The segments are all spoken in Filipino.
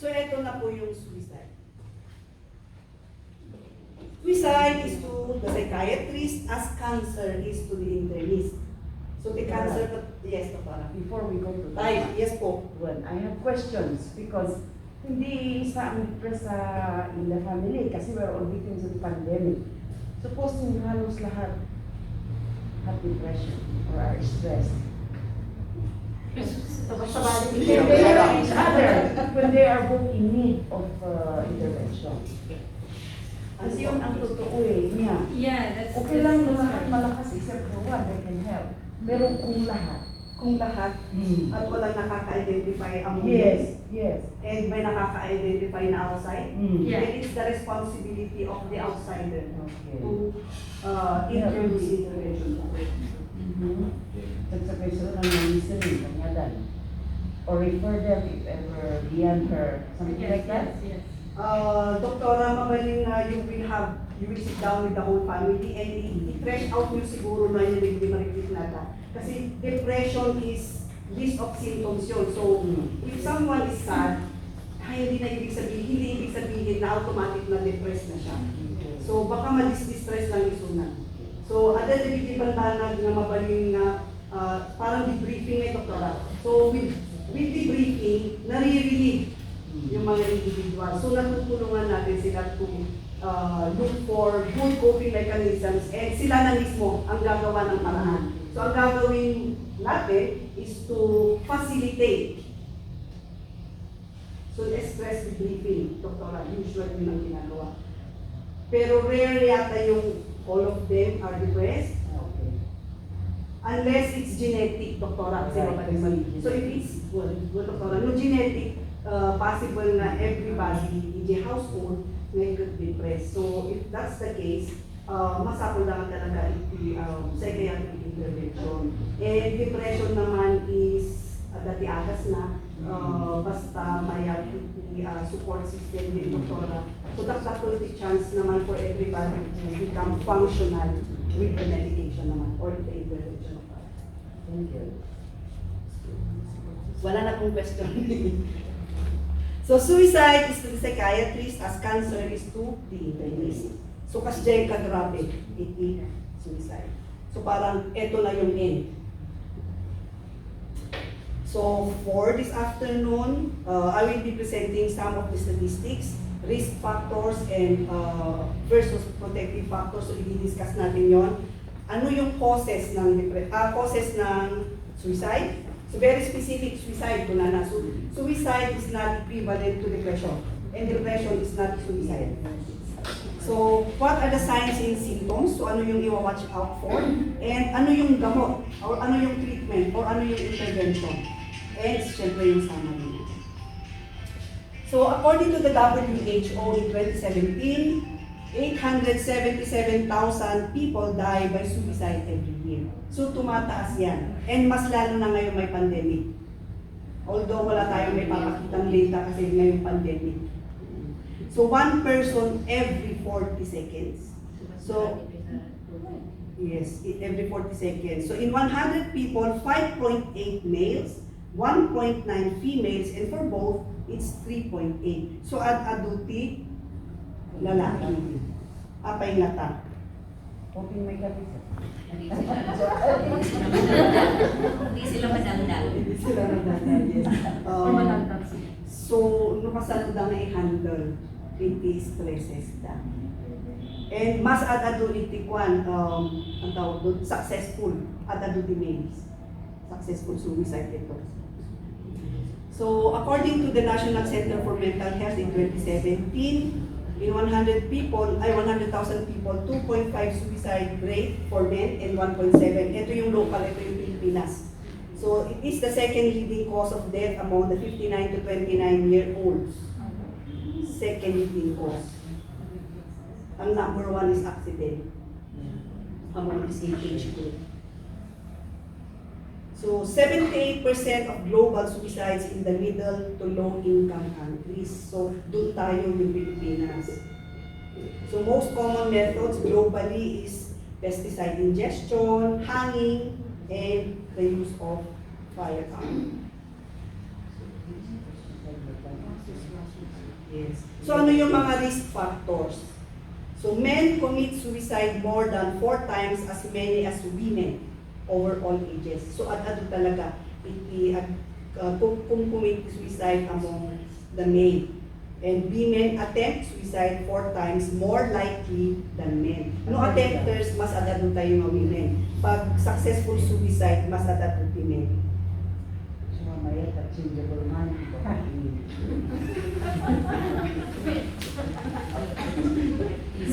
So ito na po yung suicide. Suicide is to the psychiatrist as cancer is to the internist. So the cancer, yes, Dr. Before we go to Ay, yes po. well, I have questions because hindi isa ang depressed in the family kasi we're all victims of the pandemic. Supposing halos lahat have depression or are stressed. They are each other when they are both in need of intervention. Kasi yun ang totoo niya. Yeah, that's Okay lang na lahat malakas except for one, they can help. Pero Kung lahat, at walang nakaka-identify among yes. and may nakaka-identify na outside, Yeah. then it's the responsibility of the outsider Okay. to introduce intervention. Sagsabay sila ng listening, kanyadan. Or refer them if ever beyond her, something like that. Yes. Doktora, mamaling na you will sit down with the whole family and i-fresh out nyo siguro na yung hindi ma-repeat nata. Kasi depression is list of symptoms yun. So, if someone is sad, hindi ibig sabihin na automatic na depressed na siya. So, baka ma-distress lang yung sunan. So, ada na bigibang-tanag na mabaling na parang debriefing eh, doktora. So, with debriefing, nare-relieve yung mga individual. So, natutulungan natin sila to look for good coping mechanisms and sila na mismo ang gagawa ng paraan. So, ang gagawin natin is to facilitate. So, stress debriefing, doktora, usually yun ang ginagawa. Pero rare yata yung all of them are depressed. Okay. Unless it's genetic, doktora, kasi mali. So, if it's, well, doktora, no genetic, possible na everybody in the household may get depressed. So, if that's the case, masakol lang talaga psychiatric intervention. And depression naman is dati agas na, basta may support system din, doktora. So, that's a 30 chance naman for everybody to become functional with the medication naman or the intervention. Thank you. Wala na pong question. So, suicide is to the psychiatrist as cancer is to the internist. So, kas dyan ka grabe, suicide. So, parang eto na yung end. So, for this afternoon, I will be presenting some of the statistics, risk factors, and versus protective factors. So, i-discuss natin yon. Ano yung causes ng suicide? So, very specific suicide ko na. So, suicide is not equivalent to depression. And depression is not suicide. So, what are the signs and symptoms? So, ano yung i-watch out for? And ano yung gamot? Or ano yung treatment? Or ano yung intervention? And, syempre yung summary. So, according to the WHO in 2017, 877,000 people die by suicide every year. So, tumataas yan. And mas lalo na ngayon may pandemic. Although wala tayong may papakitang data kasi ngayong pandemic. So, one person every 40 seconds. So, yes, every 40 seconds. So, in 100 people, 5.8 males, 1.9 females, and for both, it's 3.8. So, adulti, lalaki. Apay lata. Hoping may kapisa. Hindi sila madamdam. Hindi sila madamdam, yes. So, nukasalo na i-handle it stresses da. And mas adulti kwan, ang tawag doon, successful adulti males. Successful suicide ito. So, according to the National Center for Mental Health in 2017, in 100,000 people, 2.5 suicide rate for men and 1.7. Ito yung local, ito yung Pilipinas. So, it is the second leading cause of death among the 59 to 29-year-olds. Second leading cause. Ang number one is accident among the same age group. So, 78% of global suicides in the middle to low-income countries. So, doon tayo yung Pilipinas. So, most common methods globally is pesticide ingestion, hanging, and the use of firearm. Yes. So ano yung mga risk factors? So men commit suicide more than 4 times as many as women over all ages. So ano talaga, commit suicide among the male. And women attempt suicide 4 times more likely than men. No attempters, mas adado tayo mga women. Pag successful suicide, mas adado women. So, mamaya, changeable man.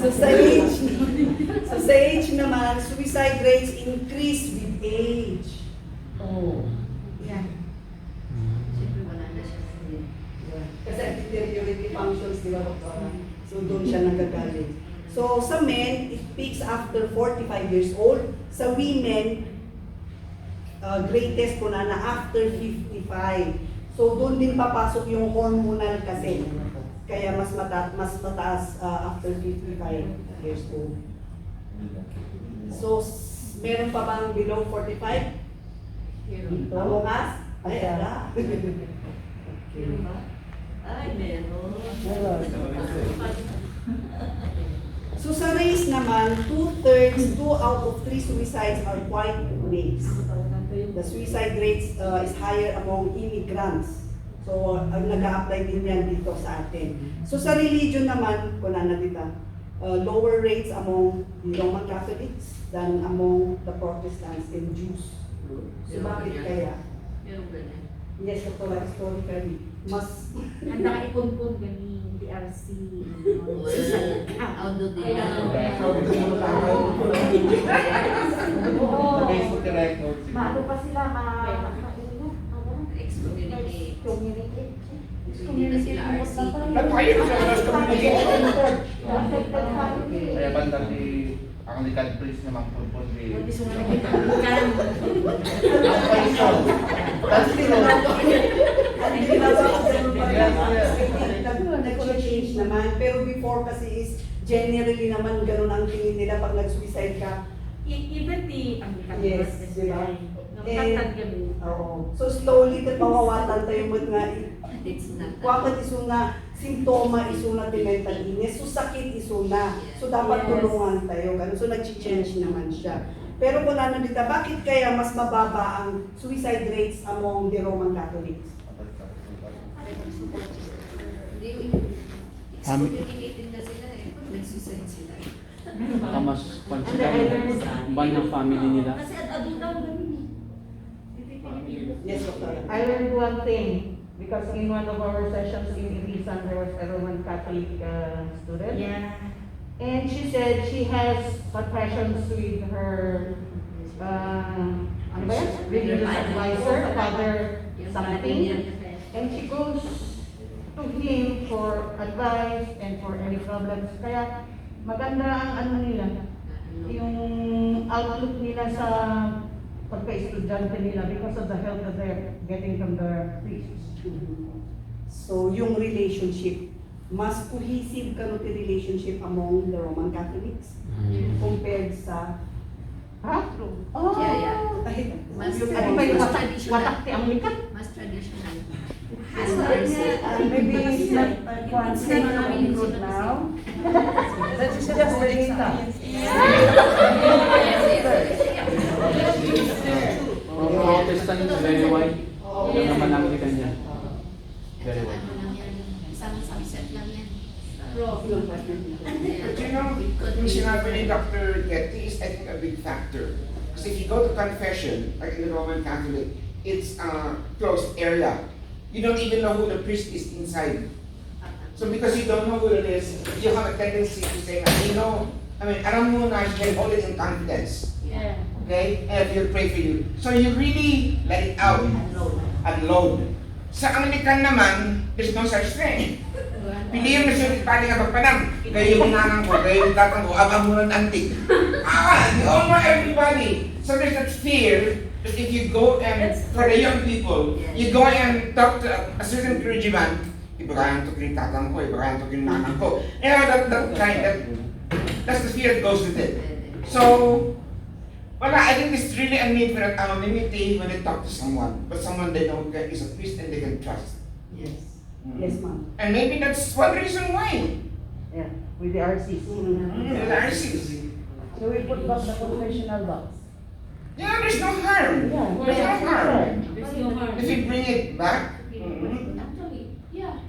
So sa age naman, suicide rates increase with age. Oh. Yeah. Siyempre wala na siya. Kasi deteriorative functions, di ba? So doon siya nagagaling. So sa men, it peaks after 45 years old. Sa women, greatest po na after 55. So doon din papasok yung hormonal kasi. Kaya mas mataas after 55 years old. So meron pa bang below 45? Dito? Among us? Ay, ala. Meron ba? Ay, meron. Meron. So sa race naman, 2/3, 2 out of 3 suicides are white males. The suicide rates is higher among immigrants. So nag-a-apply din yan dito sa atin. So sa religion naman, kuna na dito, lower rates among the Roman Catholics than among the Protestants and Jews. So bakit kaya? Meron ganyan. Yes, historically, mas Ang nakaipon-pon ganing DRC. Outdo din. Oo. Facebook director. Maano pa sila Ex-community. communicate. Hindi na sila RC. Nagpayo sa mas communication. Affected family. Kaya bandang di Anglican priest naman po di. Hindi sila nagkikalikan. Ang paiso. That's still nag-change naman. Pero before kasi is generally naman ganun ang tingin nila pag nag-suicide ka. Even the Anglican Yes, Church, di ba? Nagtatag kami. Oo. So slowly mawawatan tayo mo nga It's not. wakat isuna simptoma isuna ti mental illness. So sakit isuna. So dapat Yes. tulungan tayo. Ganun. So nag-change naman siya. Pero kung ano dito, bakit kaya mas mababa ang suicide rates among the Roman Catholics? Excommunicated na sila eh. Pag nag-suicide sila. Mas consider ban ng family nila. Kasi adult daw ganun. Yes, Doctor. I learned one thing because in one of our sessions in Diocesan there was a Roman Catholic student, Yeah. and she said she has confessions with her ano ba yan? Religious advisor, father something, and she goes to him for advice and for any problems. Kaya maganda ang ano nila, yung outlook nila sa pagka-estudyante nila because of the help that they're getting from the priests. So yung relationship, mas cohesive ka ti relationship among the Roman Catholics compared sa Ha? Oh! Yeah. Mas Ano ba yung watak traditional. ti Anglican? Mas traditional. Maybe it's not one thing good now. Let's just the data. Mga Protestant, very wide. Yung naman Anglican yan. Very wide. Isang subset lang yan. But you know, yung sinabi ni Dr. Getty is I think a big factor. Because if you go to confession, like in the Roman Catholic, it's a closed area. You don't even know who the priest is inside. So because you don't know who it is, you have a tendency to say, you know, I mean, alam mo na, you can hold it in confidence. Yeah. Okay? And he'll pray for you. So you really let it out. Unload. Sa Anglican naman, there's no such thing. Piliin mo siya pali ka pagpanang. Kayo yung nanang ko, kayo yung tatang ko, abang mo ng antik. You all know everybody. So there's that fear that if you go and, for the young people, you go and talk to a certain clergyman, ibagayan to yung tatang ko, ibagayan to yung nanang ko. You know, that's the fear that goes with it. So, wala, I think there's really a need for anonymity when they talk to someone. But someone they know is a priest and they can trust. yes. Yes, ma'am. And maybe that's one reason why. Yeah, with the RCs. The RCs. So we put back the confessional box. Yeah, there's no harm. Yeah, There's no harm. There's no harm. If you bring it back, Actually, yeah.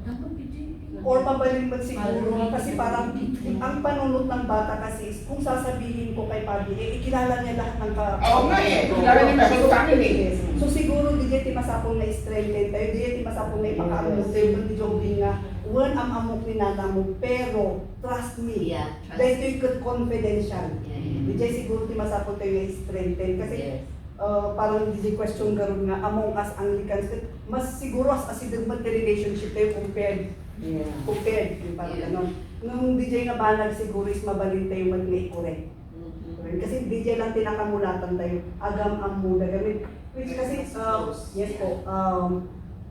Dapat Or mabalimbad siguro kasi parang ang panunot ng bata kasi is kung sasabihin ko kay Padre, ikilala niya lahat ng Oo nga eh, kilala niya the whole family. Yes. So siguro di ti masapong na strengthen tayo, di ti masapong na ipakaamot tayo, di jogging nga, wan ang amok ni nana mo, pero trust me, Yeah, trust. dahil ito'y confidential. Yeah. Di siguro ti masapong tayo na strengthen kasi parang di question garon nga among us Anglicans, mas siguro as asidagmat na relationship tayo compared yung parang gano'n. Nung DJ nga banag siguro is mabalin tayo mag-make-correct. Kasi DJ lang tinakamulatan tayo, agam ang muda gamit. Which kasi, yes po,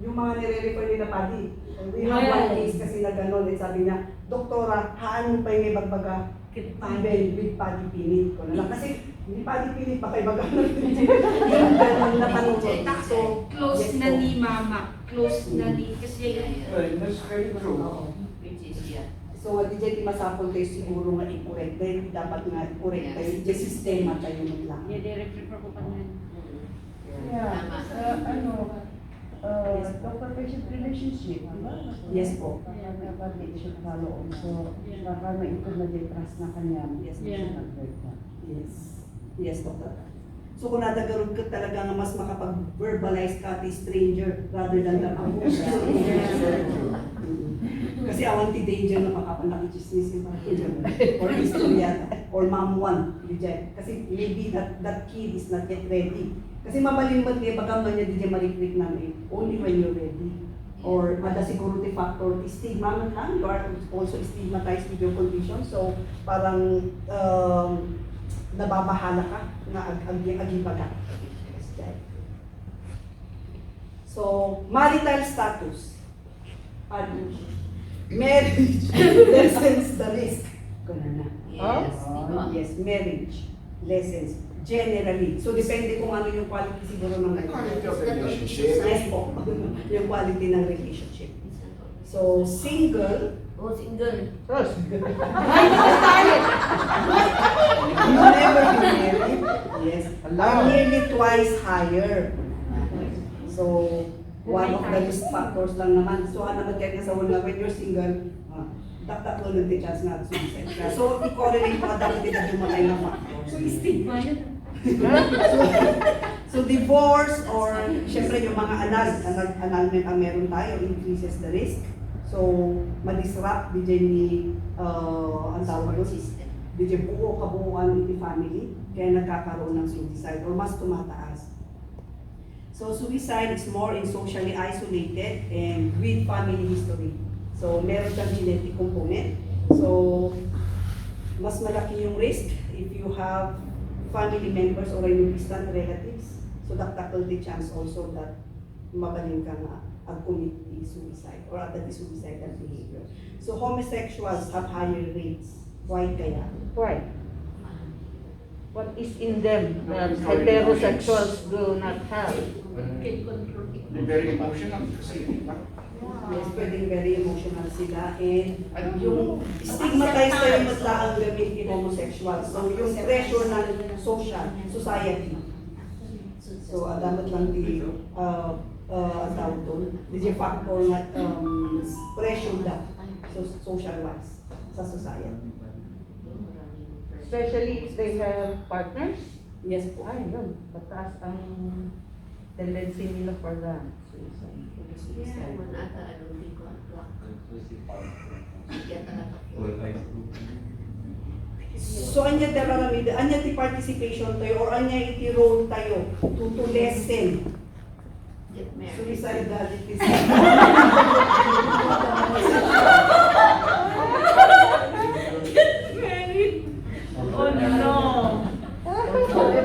yung mga nire-refer nila Padi. We have one case kasi na gano'n, eh, sabi niya, Doktora, haan mo pa yung ibagbaga even with Padi Pinit ko na lang. Kasi hindi Padi Pinit, baka ibaga na yung gano'n na panunod. So, Close yes na po. ni mama. Close na ni, kasi That's very true. Oo. Which is, yeah. So, DJ ti masapol tayo siguro nga i-correct. Dahil dapat nga i-correct tayo. DJ sistema tayo nun lang. i-refer ko pa naman. Yeah, Tama. doctor-patient relationship, di ba? Yes po. Kaya dapat it should follow. So, baka ma-improve na din trust na kanya. Yes, Yeah. Yes. Yes, Doctor. So kung nadagaroon ka talaga nga mas makapag-verbalize ka ti stranger rather than the kasi awan ti danger na makapalaki-chismis yung or istorya or mom one kasi maybe that kid is not yet ready. Kasi mabalimbat niya baka man niya di niya mariklik namin only when you're ready. Or mada security factor, stigma man lang, you are also stigmatized with your condition. So parang nababahala ka na agibaga. So, marital status. Marriage lessens the risk. Kuna na. Yes. Yes, marriage lessens generally. So, depende kung ano yung quality siguro ng Quality of relationship. Yes po. Yung quality ng relationship. So, single, Oh, single. you never been married, yes, are nearly twice higher. So, one of the risk factors lang naman. So, naman kaya sa una, when you're single, taktak mo lang chance na suicide ka. So, i-correlate mo dapat din na dumatay na factor. So, Stigma yun. So, divorce or, syempre yung mga annulment ang meron tayo, increases the risk. So, ma-disrupt DJ ni, ang tawag doon, DJ buo kabuuan ng family, kaya nagkakaroon ng suicide or mas tumataas. So, suicide is more in socially isolated and with family history. So, meron siyang genetic component. So, mas malaki yung risk if you have family members or yung distant relatives. So, daktakal the chance also that magaling ka nga commit the suicide or at the suicidal behavior. So, homosexuals have higher rates. Why kaya? Why? What is in them that heterosexuals do not have? Can control it. They're very emotional kasi, di ba? Yes, pwedeng very emotional sila and yung stigmatized tayo mas laang gamit yung homosexual. So, yung pressure ng society. So, dapat lang di ang tawag doon, the factor na pressure na social-wise sa society. Especially if they have partners? Yes po. Ay, yun. Mataas ang tendency nila for the suicide. Yeah, man ata, I don't think ko ang block. Get So, anya dararamida, anya ti participation tayo or anya iti role tayo to lessen Get married. suicidality. Oh no. Okay.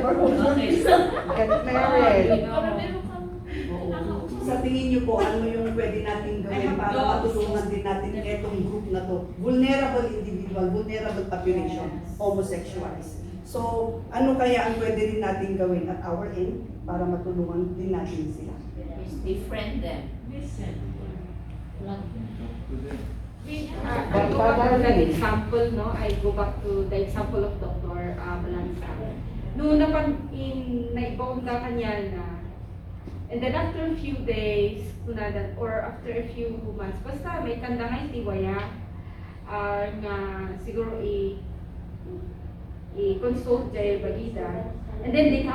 Get married. Pero meron kang Sa tingin niyo po, ano yung pwede natin gawin para matulungan din natin itong group na to? Vulnerable individual, vulnerable population, homosexuals. So, ano kaya ang pwede rin natin gawin at our end para matulungan din natin sila? Befriend them. Go back to that example, no? I go back to the example of Dr. Balanza. Noon naibaon ka kanya na, and then after a few days, or after a few months, basta may tanda nga itiwaya, nga siguro i-consult jay balida, and then they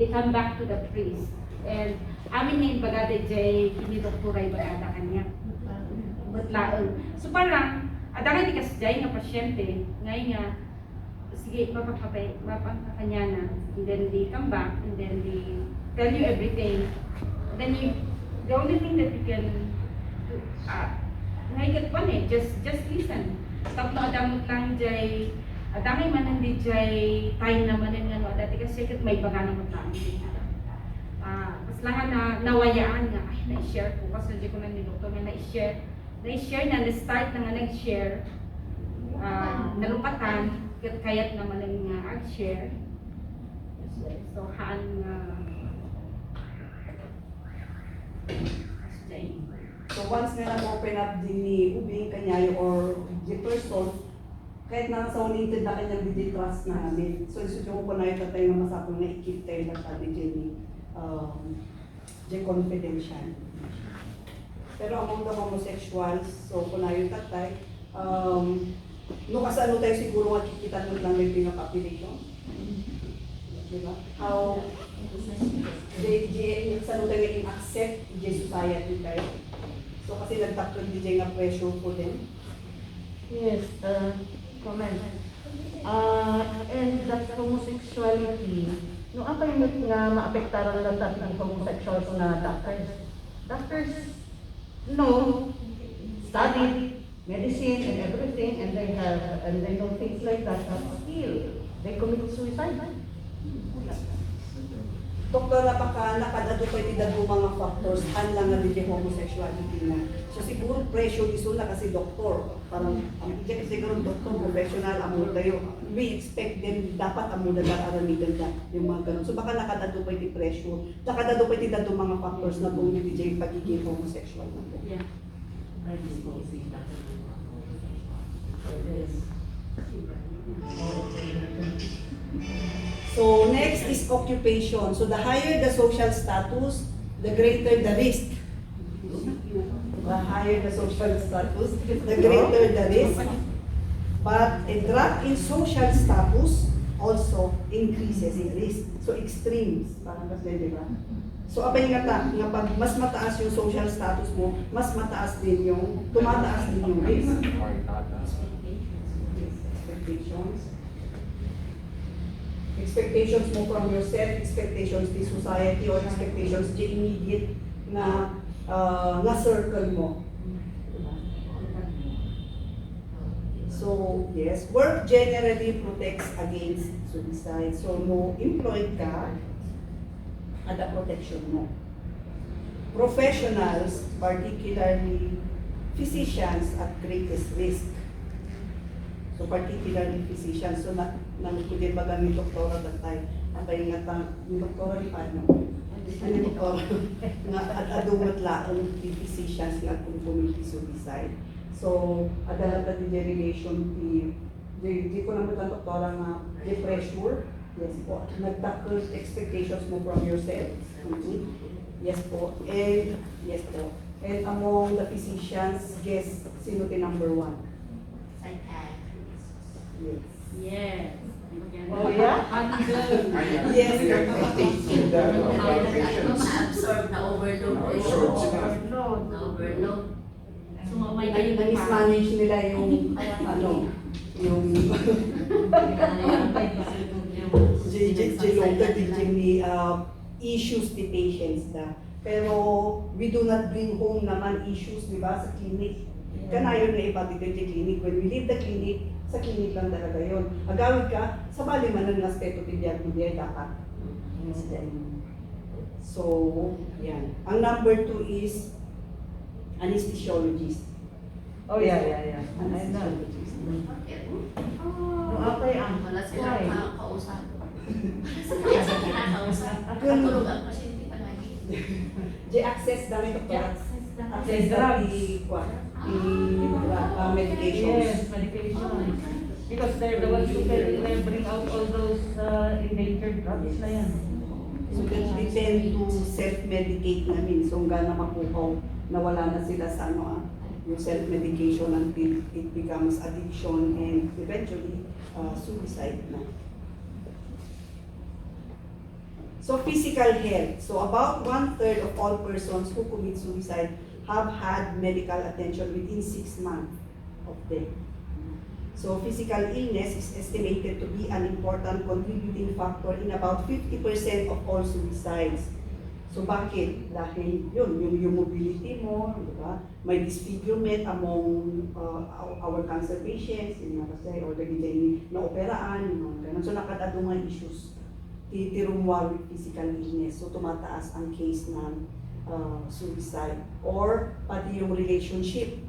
come back to the priest. And amin nga yung bagada jay, kini doktoray bagada kanya. Batlaon. So parang, adang di kasi jay nga pasyente, ngayon nga, sige, mapakakanya na, and then they come back, and then they tell you everything. And then the only thing that you can do, ngayon pa just listen. Tapos adamot lang jay, adamay man hindi jay, time naman nga no, dati kasi may baga naman lang. Mas lang na nawayaan nga, ay na-share ko, kasi hindi ko na ni doktor na na-share na, na-start na nga nag-share, nalupatan, kaya't naman nga ag-share. So, haan nga, So once nga nag-open up din ni Ubing Kanyayo or the person, kahit nakasaunited na kanyang diditrust na namin. So isudyo ko na yung tatay na masapong na ikip tayo na sabi dyan confidential. Pero among the homosexuals, so kung na yung tatay, no kasi ano tayo siguro nga kikita nyo lang yung pinaka-population. Diba? How they sa tayo accept the society tayo. So kasi nagtakot din nga pressure po din. yes, comment. And that homosexuality, no apa yung nga maapektaran na sa homosexual na doctors. Doctors, no, studied medicine and everything, and they know things like that, but still, they commit suicide. Doktor, baka nakadado pa itidado mga factors, lang nga din yung homosexuality na. So siguro pressure iso na kasi doktor. Parang, hindi kasi siguro doktor, professional, amo tayo. We expect them, dapat amo na aramidan na yung mga ganun. So baka nakadado pa iti pressure, nakadado pa itidado mga factors na kung hindi yung pagiging homosexual na po. Yeah. So next is occupation. So the higher the social status, the greater the risk. The higher the social status, the greater the risk. But a drop in social status also increases in risk. So extremes, parang kasi di ba? So abay nga nga pag mas mataas yung social status mo, mas mataas din yung, tumataas din yung risk. Expectations. Expectations mo from yourself, expectations di society, or expectations di immediate na circle mo. So, yes, work generally protects against suicide. So, no employed ka, ada protection mo. Professionals, particularly physicians, at greatest risk. So, particularly physicians. So, nangkulit ba kami doktora tatay? Abay nga yung doktora ni Pano. Ano yung doktora? Adumat lang ang physicians nga kung committee suicide. So, ada din relation di ko naman ang doktora nga pressure. Yes po. Nagtakot expectations mo from yourself. Yes po. And yes po. And among the physicians, guess sino the number one? Yes. Yes. Oh yeah? Yes. Na-absorb, na-overload. Na-overload. Sumamay Ay, na-mismanage nila yung yung issues the patients na. Pero we do not bring home naman issues, di ba, sa clinic. Kanayon na iba dito yung clinic. When we leave the clinic, sa clinic lang talaga yun. Agawid ka, sa bali man ng aspeto ti diagnosis dapat. So, yan. Ang number 2 is anesthesiologist. Oh yeah. I know. Anesthesiologist. No, okay, Wala silang why? makakausap. Wala silang kinakausap. Katulog ang pasyente palagi. G-access dami doktora. Access Drugs. medications. Yes, medication. Because they're the ones who can bring out all those endangered drugs na yan. So they tend to self-medicate namin. So hanggang na makuhaw na wala na sila sa yung self-medication until it becomes addiction and eventually suicide na. So physical health. So about 1/3 of all persons who commit suicide have had medical attention within 6 months of death. So physical illness is estimated to be an important contributing factor in about 50% of all suicides. So bakit? Dahil yung mobility mo, di ba? May disfigurement among our cancer patients, yun nga kasi, or naging na-operaan, ganun. So nakadado mga issues. Titirumwa with physical illness. So tumataas ang case ng suicide. Or pati yung relationship.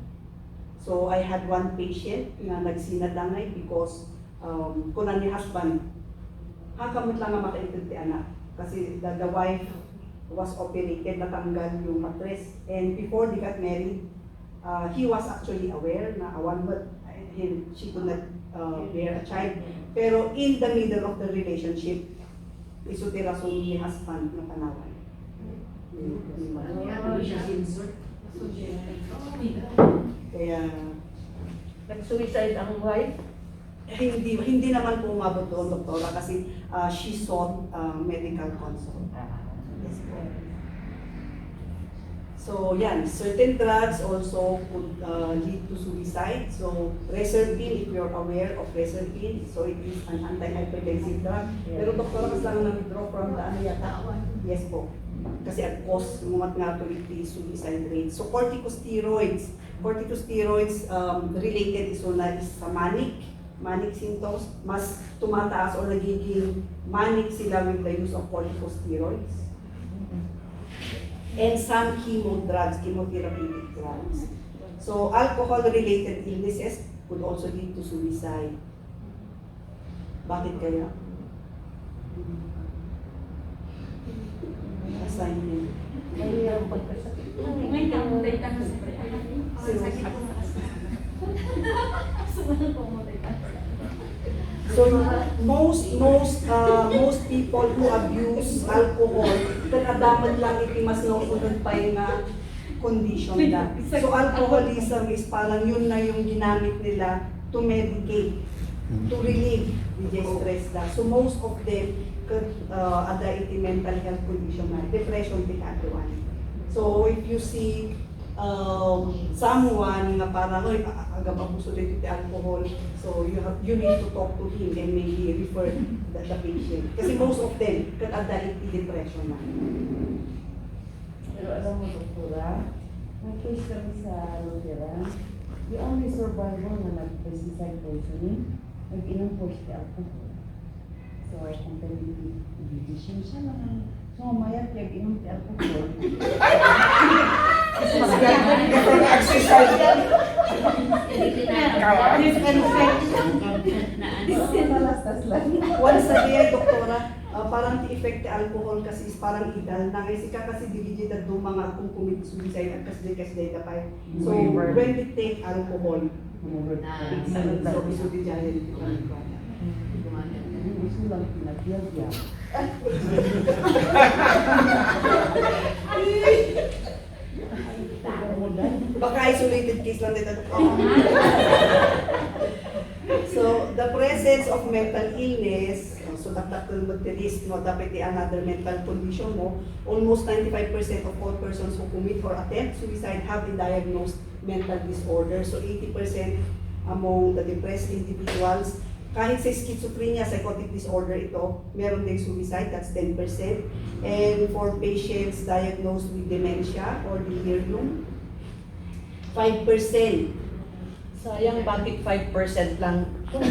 So I had one patient na nagsinadangay because kunan ni husband, hakamot lang ang makaintindi ti anak. Kasi the wife was operated, natanggal yung mattress. And before they got married, he was actually aware na one month she could not bear a child. Pero in the middle of the relationship, isutirason ni husband na panawan. Kaya Nag-suicide ang wife. hindi naman po umabot doon, doktora, kasi she sought medical consult. Yes po. So yan, certain drugs also could lead to suicide. So reserpine, if you're aware of reserpine, so it is an anti-hypertensive drug. Pero doktora, mas lang na-withdraw from the ano yata? Yes po. Kasi at cause mumat nga to it is suicide rate. So corticosteroids related is sa manic symptoms, mas tumataas o nagiging manic sila with the use of corticosteroids. And some chemotherapeutic drugs. So alcohol-related illnesses could also lead to suicide. Bakit kaya? Assignment. Ay, ang pagkasakit. May kamuday ka na sa So most people who abuse alcohol kadamot lang iti mas nauunod pa yung condition na. So alcoholism is parang yun na yung ginamit nila to medicate, to relieve the stress na. So most of them could ada iti mental health condition na, depression ti one. So if you see someone na parang agad abuso dito ti alcohol, so you need to talk to him and maybe refer the patient. Kasi most of them could ada iti depression na. Pero alam mo, doktora, may case kami sa Lutheran, the only survivor na nag-suicide poisoning, nag-inom po siya alcohol. So, kung decision siya lang. So, mamaya inom ti alcohol. Exercise. Malastas lang. Once a day, doktora, parang ti-effect ti alcohol kasi is parang idal na kasi diligid do mga kung commit suicide at kasi tapay. So when we take alcohol, so iso di dyan Gusto lang pinagbiya. baka isolated case lang dito. So the presence of mental illness, so dakdakkel mo ti risk no dapat another mental condition mo, almost 95% of all persons who commit or attempt suicide have a diagnosed mental disorder. So 80% among the depressed individuals, kahit sa schizophrenia, psychotic disorder ito, meron ding suicide, that's 10%. And for patients diagnosed with dementia or delirium, 5%. Sayang, bakit 5% lang? Kung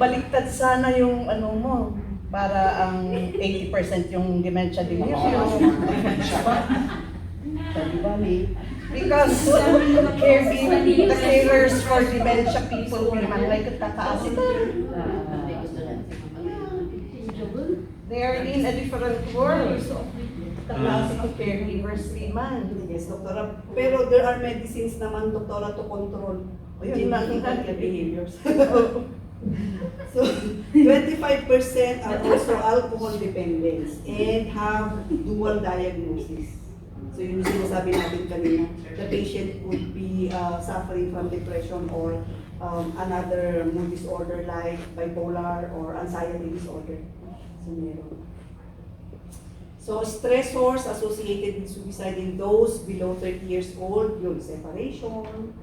baliktad sana yung ano mo, para ang 80% yung dementia din yun. Sabi bali, Because caregiving, the carers for dementia people will naman like kakaasita. They are in a different world. The classical caregivers man. Yes, doktora. Pero there are medicines naman, doktora, to control Yun lang. the behaviors. So, 25% are also alcohol dependents and have dual diagnosis. So yun yung sinasabi natin kanina. The patient could be suffering from depression or another mood disorder like bipolar or anxiety disorder. So meron. So stressors associated with suicide in those below 30 years old, yung separation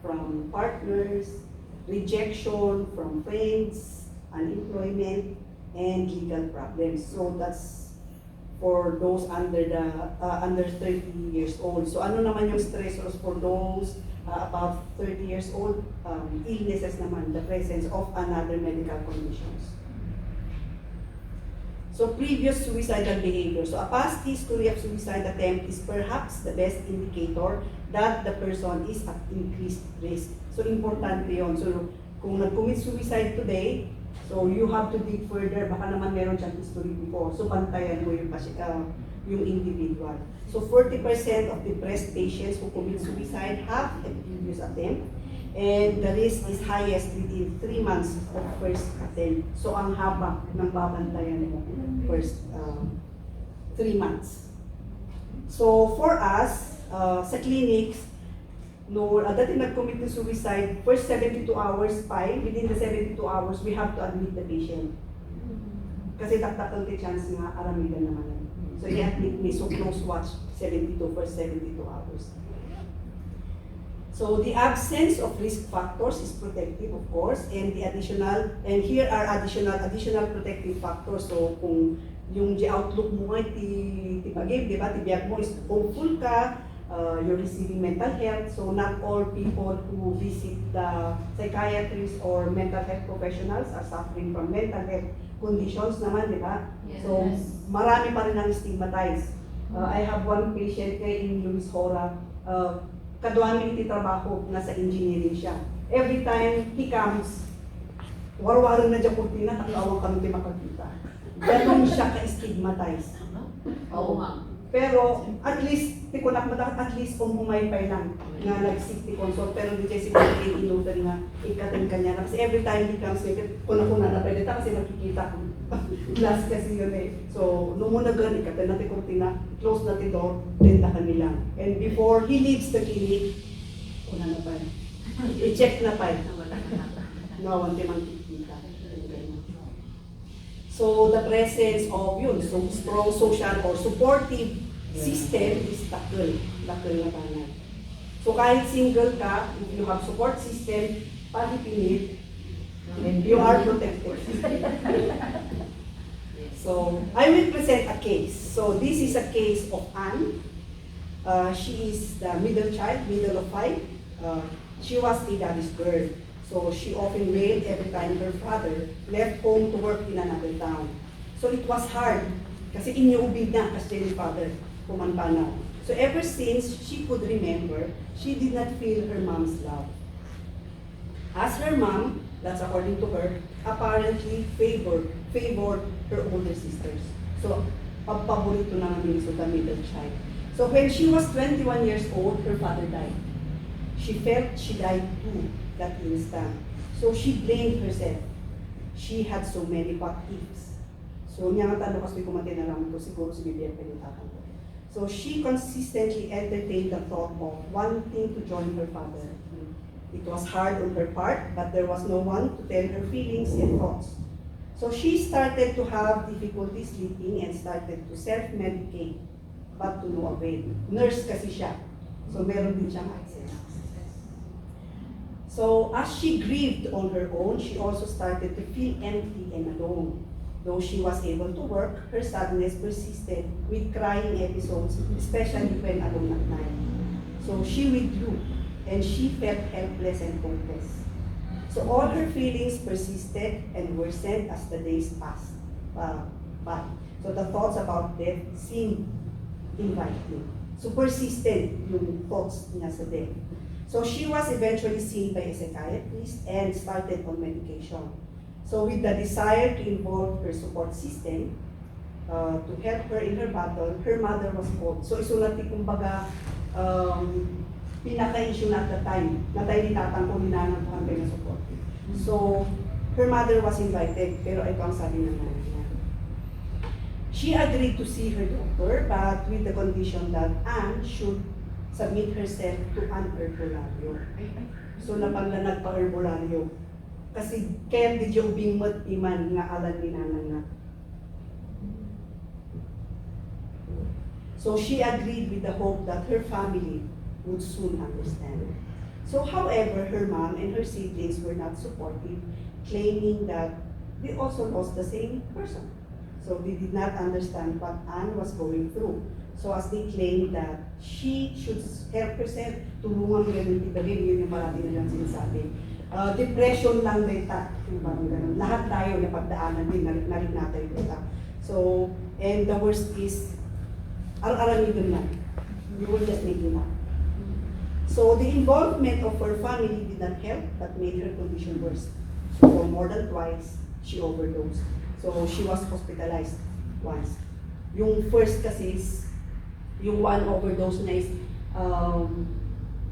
from partners, rejection from friends, unemployment, and legal problems. So that's for those under 30 years old. So ano naman yung stressors for those above 30 years old? Illnesses naman, the presence of another medical conditions. So previous suicidal behavior. So a past history of suicide attempt is perhaps the best indicator that the person is at increased risk. So importante yun. So kung nag-commit suicide today, so you have to dig further. Baka naman meron siyang history before. So bantayan mo yung individual. So 40% of depressed patients who commit suicide have a previous attempt. And the risk is highest within 3 months of first attempt. So ang haba ng babantayan mo first 3 months. So for us, sa clinics, dati nag-commit to suicide, first 72 hours within the 72 hours, we have to admit the patient. Kasi taktakal the chance nga aramidan naman. So i-admit me, so close watch, first 72 hours. So the absence of risk factors is protective, of course, and here are additional protective factors. So kung yung outlook mo ay tipagib, di ba? Tibiyag mo is hopeful ka, you're receiving mental health. So not all people who visit the psychiatrists or mental health professionals are suffering from mental health conditions naman, di ba? So marami pa rin ang stigmatized. I have one patient in Luis Hora, kadwami iti trabaho, nasa engineering siya. Every time he comes, warwarang na dyan kurtina, takawang kami di makakita. Ganon siya ka-stigmatized. Oo nga. Pero at least, at least kung humaypay lang nga nag-60 consult, pero hindi siya siguro in-order nga ikating kanya. Kasi every time he comes, kuna-kuna na pwede kasi makikita ko. Glass kasi yun eh. So, nung muna ganun, ikatin natin kurtina, close natin door, tenda kami lang. And before he leaves the clinic, kuna na pa. I-check na pa. Nawan di makikita. So, the presence of yun, so strong social or supportive system is takil na tanan. So, kahit single ka, if you have support system, pag-ipinit, you are protected. So, I will present a case. So, this is a case of Anne. She is the middle of 5. She was a daddy's girl. So, she often wailed every time her father left home to work in another town. So, it was hard. Kasi iniubig na kasi ni father pumunta na. So, ever since she could remember, she did not feel her mom's love. As her mom, that's according to her, apparently favored her older sisters. So, pagpaborito na namin so the middle child. So, when she was 21 years old, her father died. She felt she died too that instant. So, she blamed herself. She had so many what ifs. So, niya nga tanong kasi kumatin na lang ito, siguro si Biblia pinitakan ko. So, she consistently entertained the thought of wanting to join her father. It was hard on her part, but there was no one to tell her feelings and thoughts. So she started to have difficulty sleeping and started to self-medicate, but to no avail. Nurse kasi siya, so meron din siyang access. So as she grieved on her own, she also started to feel empty and alone. Though she was able to work, her sadness persisted with crying episodes, especially when alone at night. So she withdrew, and she felt helpless and hopeless. So all her feelings persisted and worsened as the days passed by. So the thoughts about death seemed inviting. So persistent yung thoughts niya sa death. So she was eventually seen by a psychiatrist and started on medication. So with the desire to involve her support system, to help her in her battle, her mother was called. So isulat ni kumbaga, pinaka-issue na at the time, na tayo nitatang kung ninanangkuhan kayo ng support. So, her mother was invited, pero ito ang sabi ng nanay niya. She agreed to see her doctor, but with the condition that Anne should submit herself to an herbolariyo. So, napaglanag pa herbolariyo. Kasi kaya di yung bingmat iman nga alam ni nanay. So she agreed with the hope that her family would soon understand. So however, her mom and her siblings were not supportive, claiming that they also lost the same person. So they did not understand what Anne was going through. So as they claimed that she should help herself, tulungan mo rin ibigay, yun yung marami na lang sinasabi. Depression lang beta, yung parang ganun. Lahat tayo napagdaanan din, narin natin beta. So, and the worst is, aral-aral nyo lang. You will just make it up. So the involvement of her family did not help, but made her condition worse. So for more than twice, she overdosed. So she was hospitalized once. Yung first kasi is, yung one overdose niya is,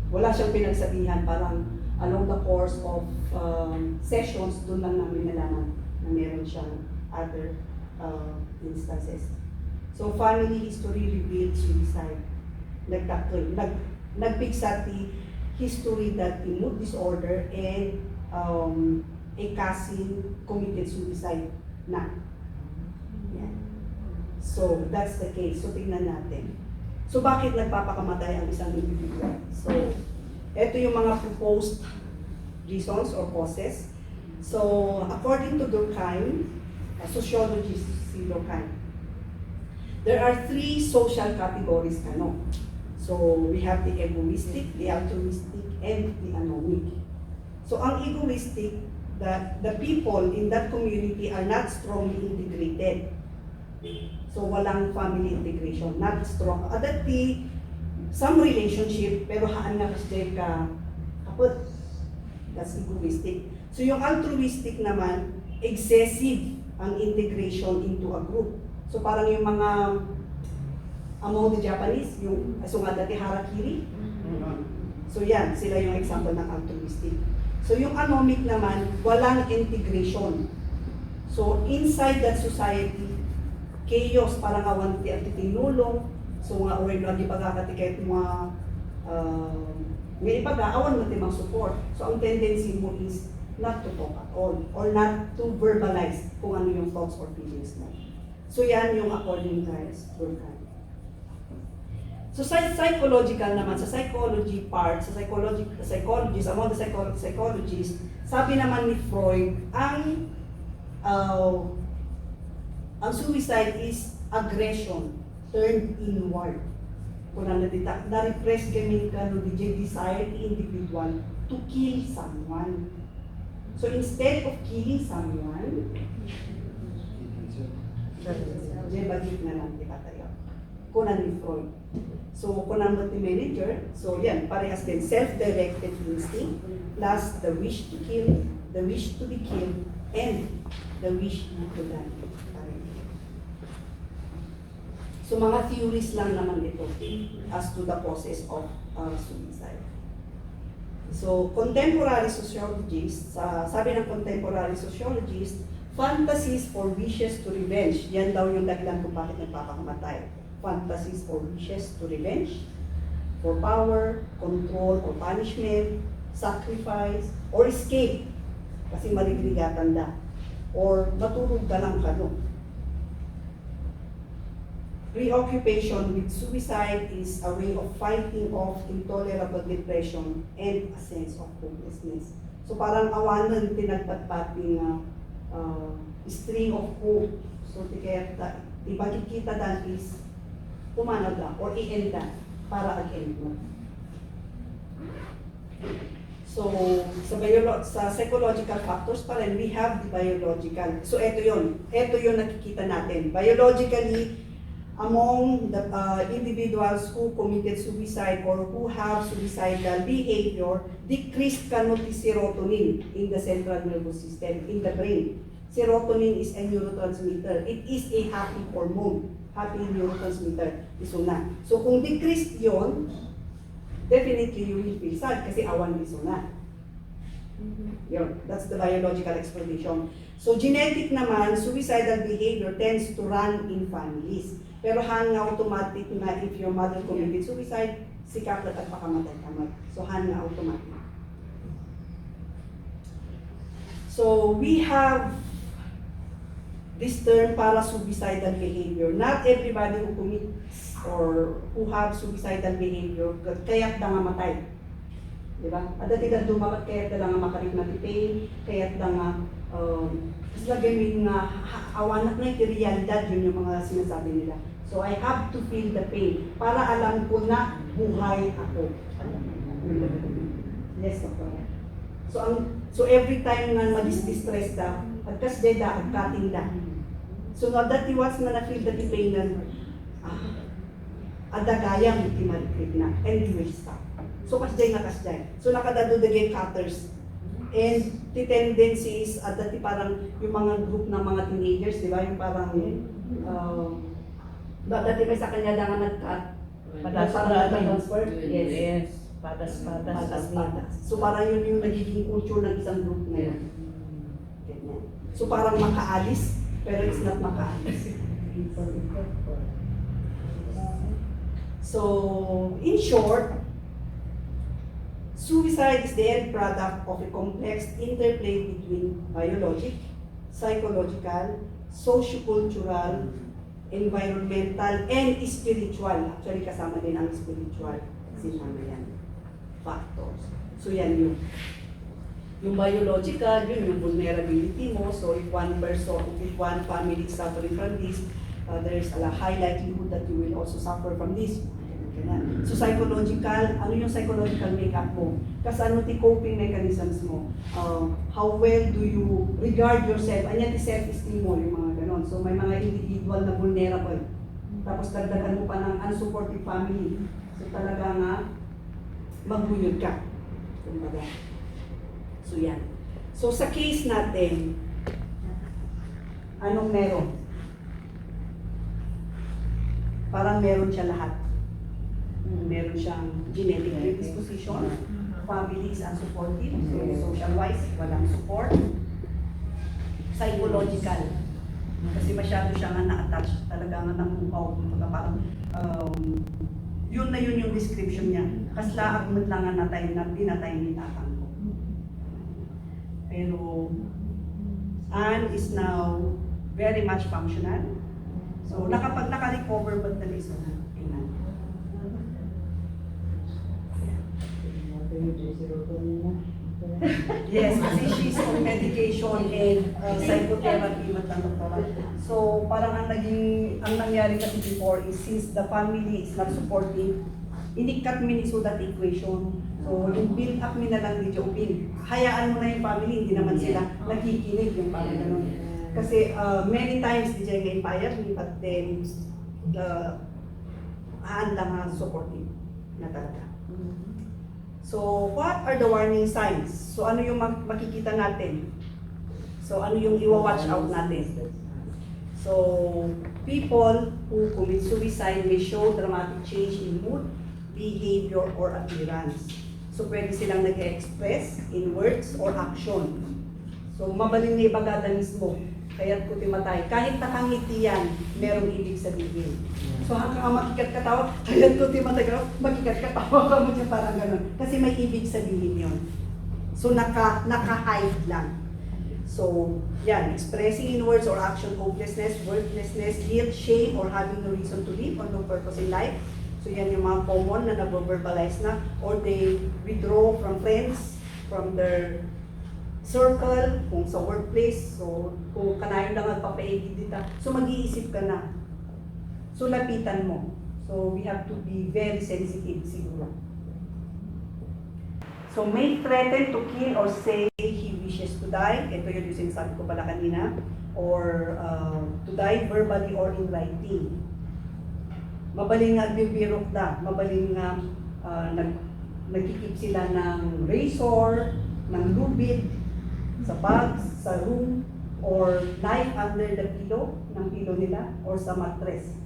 wala siyang pinagsabihan, parang along the course of sessions, doon lang namin nalaman na meron siyang other instances. So family history revealed suicide. Nagpigsat the history that the mood disorder and a cousin committed suicide na. Yeah. So that's the case. So tingnan natin. So bakit nagpapakamatay ang isang individual? So ito yung mga proposed reasons or causes. So according to Durkheim, a sociologist si Durkheim, there are three social categories, ano? So, we have the egoistic, the altruistic, and the anomic. So, ang egoistic, the people in that community are not strongly integrated. So, walang family integration, not strong. Adati, some relationship, pero haan na kasi ka kapot. That's egoistic. So, yung altruistic naman, excessive ang integration into a group. So parang yung mga among the Japanese, yung so nga dati harakiri. So yan, sila yung example ng altruistic. So yung anomic naman, walang integration. So inside that society, chaos, parang awan ti at tinulong. So nga or lagi pagkakatiket mga may ipag-aawan mo timang support. So ang tendency mo is not to talk at all or not to verbalize kung ano yung thoughts or feelings mo. So yan yung according to Durkheim. So sa psychological naman, sa psychology part, sa psychologists, among the psychologists, sabi naman ni Freud, ang suicide is aggression turned inward. Kung na-repress gaming ka no the desire the individual to kill someone. So instead of killing someone, bagit na lang kita tayo. Kunan ni Freud. So, kunan mo ti manager, so yan, parehas din, self-directed instinct, plus the wish to kill, the wish to be killed, and the wish not to die. So, mga theories lang naman ito as to the causes of suicide. So, contemporary sociologists, sabi ng contemporary sociologists, fantasies for wishes to revenge. Yan daw yung dahilan kung bakit nagpapakamatay. Fantasies for wishes to revenge, for power, control, or punishment, sacrifice, or escape. Kasi maligligatan da. Or matulog ka lang ka, no? Preoccupation with suicide is a way of fighting off intolerable depression and a sense of hopelessness. So parang awanan pinagpatpating string of hope. So kaya ibagkikita dan is pumanag lang or i-end lang paraag-end mo. So sa psychological factors pa rin, we have the biological. So ito yun nakikita natin. Biologically, among the individuals who committed suicide or who have suicidal behavior decreased cannot serotonin in the central nervous system, in the brain. Serotonin is a neurotransmitter. It is a happy hormone, happy neurotransmitter. Iso na. So kung decreased yon, definitely you will feel sad kasi awan iso na. Yun, that's the biological explanation. So genetic naman, suicidal behavior tends to run in families. Pero hang automatic na if your mother committed suicide, sikap at pakamatay kamay. So hang automatic. So we have this term para suicidal behavior. Not everybody who commits or who have suicidal behavior kaya't nga matay. Diba? At dati na dumakat kaya't nga makarit na tipay, kaya't nga lagay nga awanak na yung realidad, yun yung mga sinasabi nila. So I have to feel the pain para alam ko na buhay ako. Yes, doctor. So every time nga ma-distress da, at kas deda, at kating da. So nga dati was na na-feel the pain na adagayang timaliklik na, and you will stop. So kasday na kasday. So nakadado the gate cutters. And the tendencies at dati parang yung mga group ng mga teenagers, di ba? Yung parang dati may sa kanya lang nag-cut. Transfer. Yes. Padas. So parang yun yung nagiging culture ng isang group na yun. Ganyan. So parang makaalis, pero it's not makaalis. So, in short, suicide is the end product of a complex interplay between biologic, psychological, socio-cultural, environmental, and spiritual. Actually, kasama din ang spiritual. Sinama yan. Factors. So, yan yung biological, yun yung vulnerability mo. So, if one family is suffering from this, there's a high likelihood that you will also suffer from this. So psychological, ano yung psychological makeup mo? Kasi ano ti coping mechanisms mo? How well do you regard yourself? Ano yung self-esteem mo, yung mga ganon. So may mga individual na vulnerable. Tapos dagdagan mo pa ng unsupportive family. So talaga nga, magbuyod ka. So yan. So sa case natin, anong meron? Parang meron siya lahat. Meron siyang genetic predisposition, family is unsupportive, so social-wise, walang support. Psychological, kasi masyado siya nga na-attach, talaga nga namukaw, parang yun na yun yung description niya. Kasla ako lang nga dinatay ni tatang ko. Pero Anne is now very much functional. So nakapag naka-recover ba na liso na? Yes, kasi she's on medication and psychotherapy with the doctor. So parang ang nangyari kasi before is since the family is not supportive, inikat mi ni so that equation. So yung build up mi na lang di Jopin. Hayaan mo na yung family, hindi naman sila nakikinig yung parang gano'n. Kasi many times di siya nga-inspired me, but then lang nga supportive na talaga. So, what are the warning signs? So, ano yung makikita natin? So, ano yung iwa-watch out natin? So, people who commit suicide may show dramatic change in mood, behavior, or appearance. So, pwede silang nag-express in words or action. So, mabaling na ibagada mismo. Kaya't kuti matay. Kahit nakangiti yan, merong ibig sabihin. So hanggang makikat katawa, kaya't kuti matay ka, makikat katawa ka mo siya parang gano'n. Kasi may ibig sabihin yun. So naka-hide lang. So yan, expressing in words or action hopelessness, worthlessness, guilt, shame, or having no reason to live or no purpose in life. So yan yung mga common na nag-verbalize na. Or they withdraw from friends, from their circle, kung sa workplace, so kung kanayon lang ang papaigid dito, so mag-iisip ka na. So lapitan mo. So we have to be very sensitive siguro. So may threaten to kill or say he wishes to die. Ito yung sinasabi ko pala kanina. Or to die verbally or in writing. Mabaling nga bibirok da, mabaling nga nagkikip sila ng razor, ng lubid, sa bags, sa room, or knife under the pillow, ng pillow nila, or sa mattress.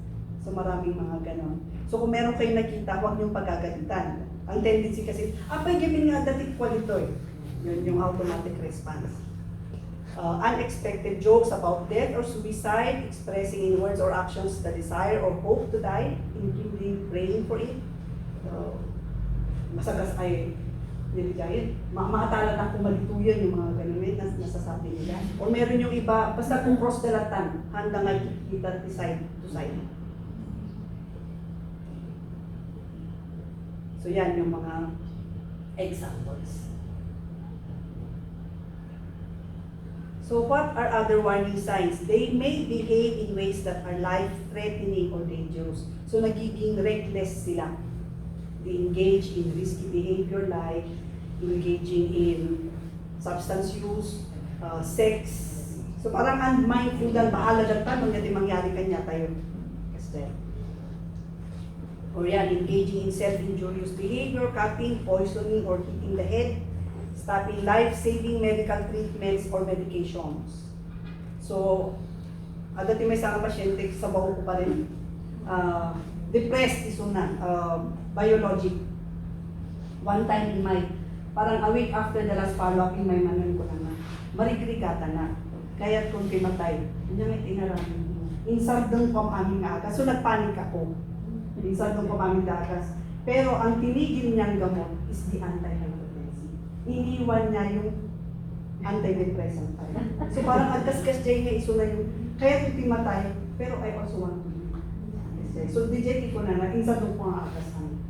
So maraming mga ganon. So kung meron kayong nakita, huwag niyong pagagalitan. Ang tendency kasi, pwede nga dating po ito eh. Yun yung automatic response. Unexpected jokes about death or suicide, expressing in words or actions the desire or hope to die, including praying for it. Masagas ay niligayin. Makatala na kung malituyan yung mga ganun na nasasabi nila. O meron yung iba, basta kung cross dalatan, handa nga kita side to side. So yan yung mga examples. So what are other warning signs? They may behave in ways that are life-threatening or dangerous. So nagiging reckless sila. They engage in risky behavior like engaging in substance use, sex. So parang unmindful dahil bahala dyan pa nung natin mangyari kanya tayo. Kasi or yan, engaging in self-injurious behavior, cutting, poisoning, or hitting the head, stopping life-saving medical treatments or medications. So, dati may isang pasyente, sa baho ko pa rin, depressed is una, biologic. One time in my, parang a week after the last follow-up in my manon ko na marigrigata na. Kaya kung kimatay, hindi may tinaramin mo. Insardong ko ang aming aga, so nagpanik ako. Insardong ko ang aming dagas. Pero ang tinigil niyang gamot is the anti-hypertensive. Iniwan niya yung antidepressant tayo. So parang agkas-gas dyan nga iso na yung, kaya kung timatay, pero I also want to live. So DJ ko na insardong ko ang agasan.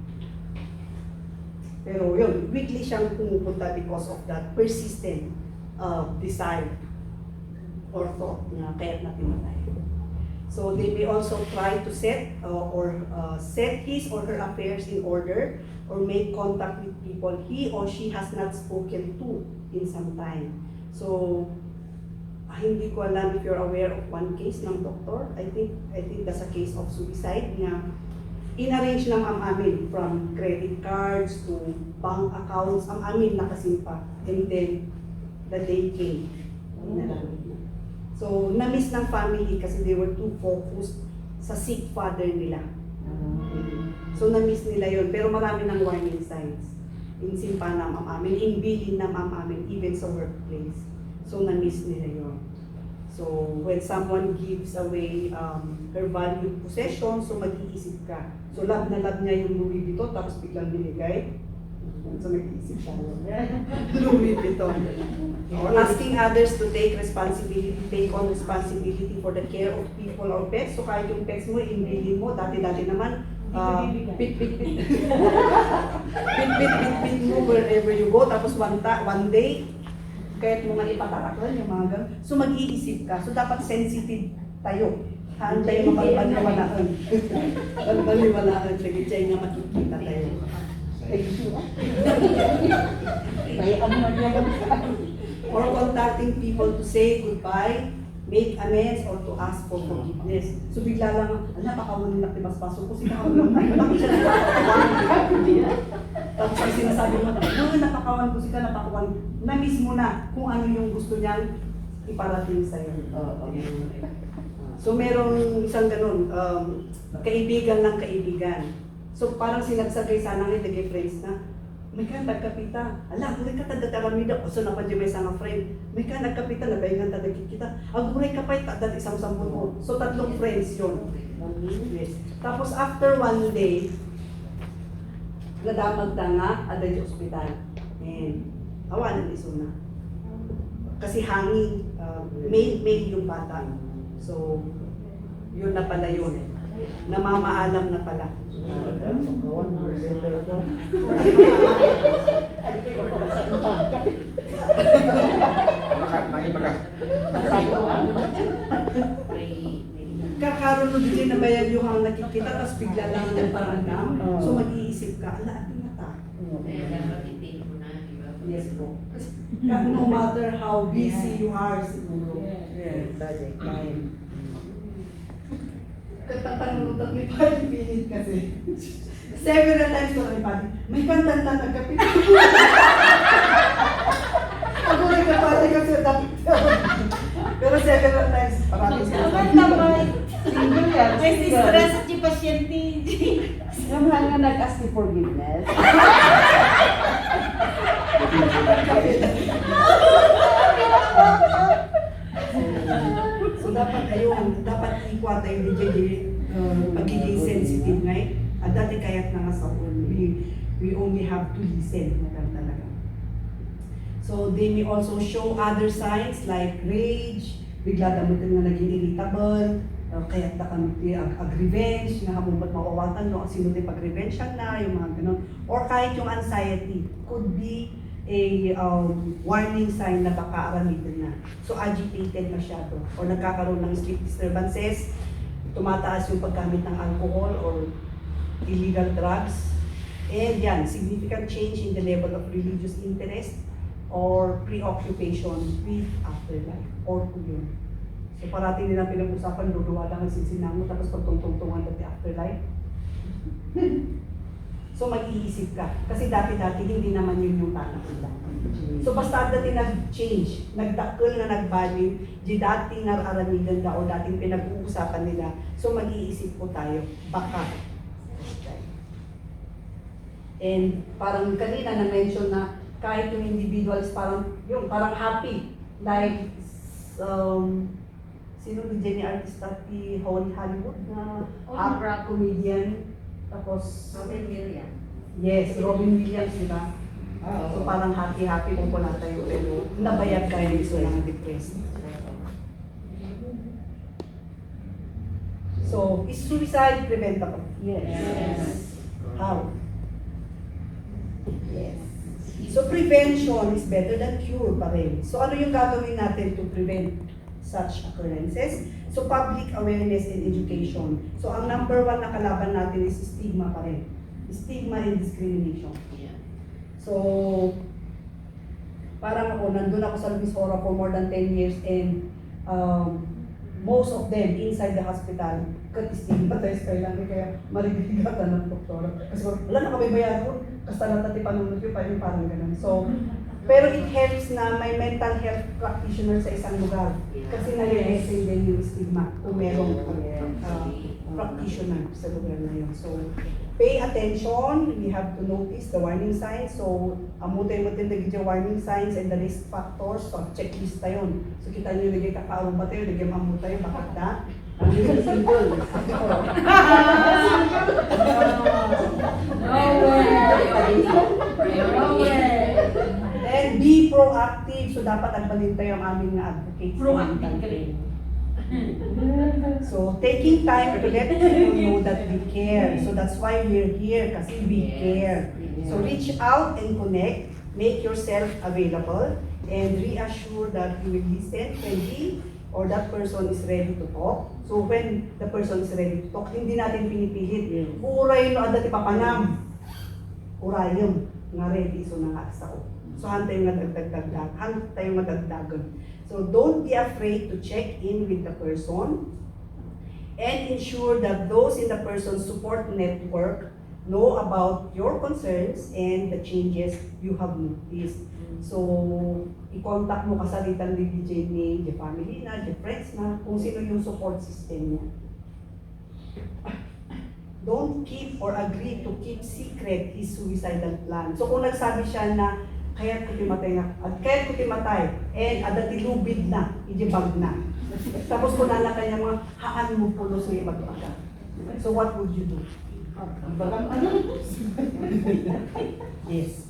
Pero yun, weekly siyang pumupunta because of that persistent desire or thought na kaya na timatay. So they may also try to set set his or her affairs in order or make contact with people he or she has not spoken to in some time. So hindi ko alam if you're aware of one case ng doktor. I think that's a case of suicide na in-arrange ng amin from credit cards to bank accounts. Ang amin nakasimpa. And then the day came. So, na-miss ng family kasi they were too focused sa sick father nila. So, na-miss nila yon. Pero marami ng warning signs. Insimpa ng amin, inbilin ng amin, even sa workplace. So, na-miss nila yon. So, when someone gives away her valued possession, so mag-iisip ka. So, love na love niya yung Louis Vuitton, tapos biglang binigay. So, mag-iisip siya. Louis Vuitton. Or asking others to take on responsibility for the care of people or pets. So kahit yung pets mo, inbilin mo, dati-dati naman, pit mo wherever you go. Tapos one day, kahit mo nga ipataraklan yung mga ganun. So mag-iisip ka. So dapat sensitive tayo. Hantay mo balbaliwalaan. Balbaliwalaan. Sige, siya nga makikita tayo. Or contacting people to say goodbye, make amends, or to ask for forgiveness. So bigla lang, napakawalan na timas-pasok ko, sinakawalan na, bakit siya napakawalan? Tapos ay sinasabi mo, napakawalan ko sila, napakawalan. Na-miss mo na kung ano yung gusto niyang iparating sa'yo. So merong isang ganun, kaibigan ng kaibigan. So parang sinagsagay sana ng naging friends na, may ka nagkapita. May ka tadataramida. O so napan may isang friend. May ka nagkapita, nabayangan tadagit kita. Aguray ka pa itadad isang sampun mo. So tatlong friends yun. Yes. Tapos after one day, nadamag na nga ada sa ospital. And awanan iso na. Kasi hanging, male yung bata. So, yun na pala yun. Namamaalam na pala. Kakaroon mo din na bayag yung hang nakikita, tapos bigla lang ng paranam. So mag-iisip ka, ala, ating mata. Yes po. No matter how busy you are siguro. Katatanong ni Padre Pinit kasi. Several times ko ni Padre, may kantanta nagkapit. Ako rin ka Padre kasi dapat. Pero several times, parang Single yan. May single. stress at yung pasyente. Yung mahal nga nag-ask ni forgiveness. So dapat ayun, dapat ikwata yung DJ pagiging sensitive nga eh. At dati kaya't na nga sa we only have to listen na lang talaga. So they may also show other signs like rage, bigla damutin nga naging irritable, kaya't na kami ag-revenge, nga hamumot mawawatan no, sino din pag-revenge na, yung mga ganun. Or kahit yung anxiety, could be a warning sign na baka aramitin na. So agitated masyado, or nagkakaroon ng sleep disturbances, tumataas yung paggamit ng alcohol or illegal drugs, and yan, significant change in the level of religious interest or preoccupation with afterlife or yun. So parating nilang pinag-usapan, luluwa lang ang sinsinango, tapos pagtungtungan dati afterlife. So mag-iisip ka. Kasi dati-dati hindi naman yun yung tanong nila. So basta dati nag-change, nagdakkel na nagbaling, di dating nararamigan da o dating pinag-uusapan nila. So mag-iisip po tayo, baka. And parang kanina na-mention na kahit yung individuals parang happy. Like, sino ni Jenny Artista, si Hollywood na opera comedian. Tapos, Robin Williams. yes, Robin Williams, di ba? So parang happy-happy kung wala tayo, pero nabayag kayo so lang depressed. So, is suicide preventable? Yes. How? Yes. So prevention is better than cure pa rin. So ano yung gagawin natin to prevent such occurrences? So public awareness and education. So ang number one na kalaban natin is stigma pa rin. Stigma and discrimination. So parang ako, nandun ako sa Luis Hora for more than 10 years and most of them inside the hospital stigma tayo lang kaya marigligatan ng doktor. Kasi wala na kami bayan ko, kasi natati panunod yung parang ganun. So, pero it helps na may mental health practitioner sa isang lugar. Kasi nare-lessen din yung stigma kung merong practitioner sa lugar na yun. So, pay attention, we have to notice the warning signs. So, amutin mo din yung warning signs and the risk factors. So, checklist tayo. So, kita nyo yung kakaroon ba tayo, yung amut tayo, bakit na? Ang yung symbol. And be proactive. So, dapat agbalin tayo ang aming advocate. Proactive. So, taking time to let people know that we care. So, that's why we're here, kasi we care. So, reach out and connect, make yourself available, and reassure that you will listen when he or that person is ready to talk. So, when the person is ready to talk, hindi natin pinipilit. Uray no, adati papanam. Urayom, nga ready, so nakakasao. So, hantay yung madagdagan. So don't be afraid to check in with the person and ensure that those in the person's support network know about your concerns and the changes you have noticed. So, i-contact mo kasalitan ni DJ ni the family na, the friends na, kung sino yung support system niya. Don't keep or agree to keep secret his suicidal plan. So kung nagsabi siya na, kaya't ko timatay na, at kaya't ko timatay, and adatilubid na, ijibag na. Tapos kung nala kanya mga, haan mo pulos ng ibag pa. So what would you do? Ibagang ano? Yes.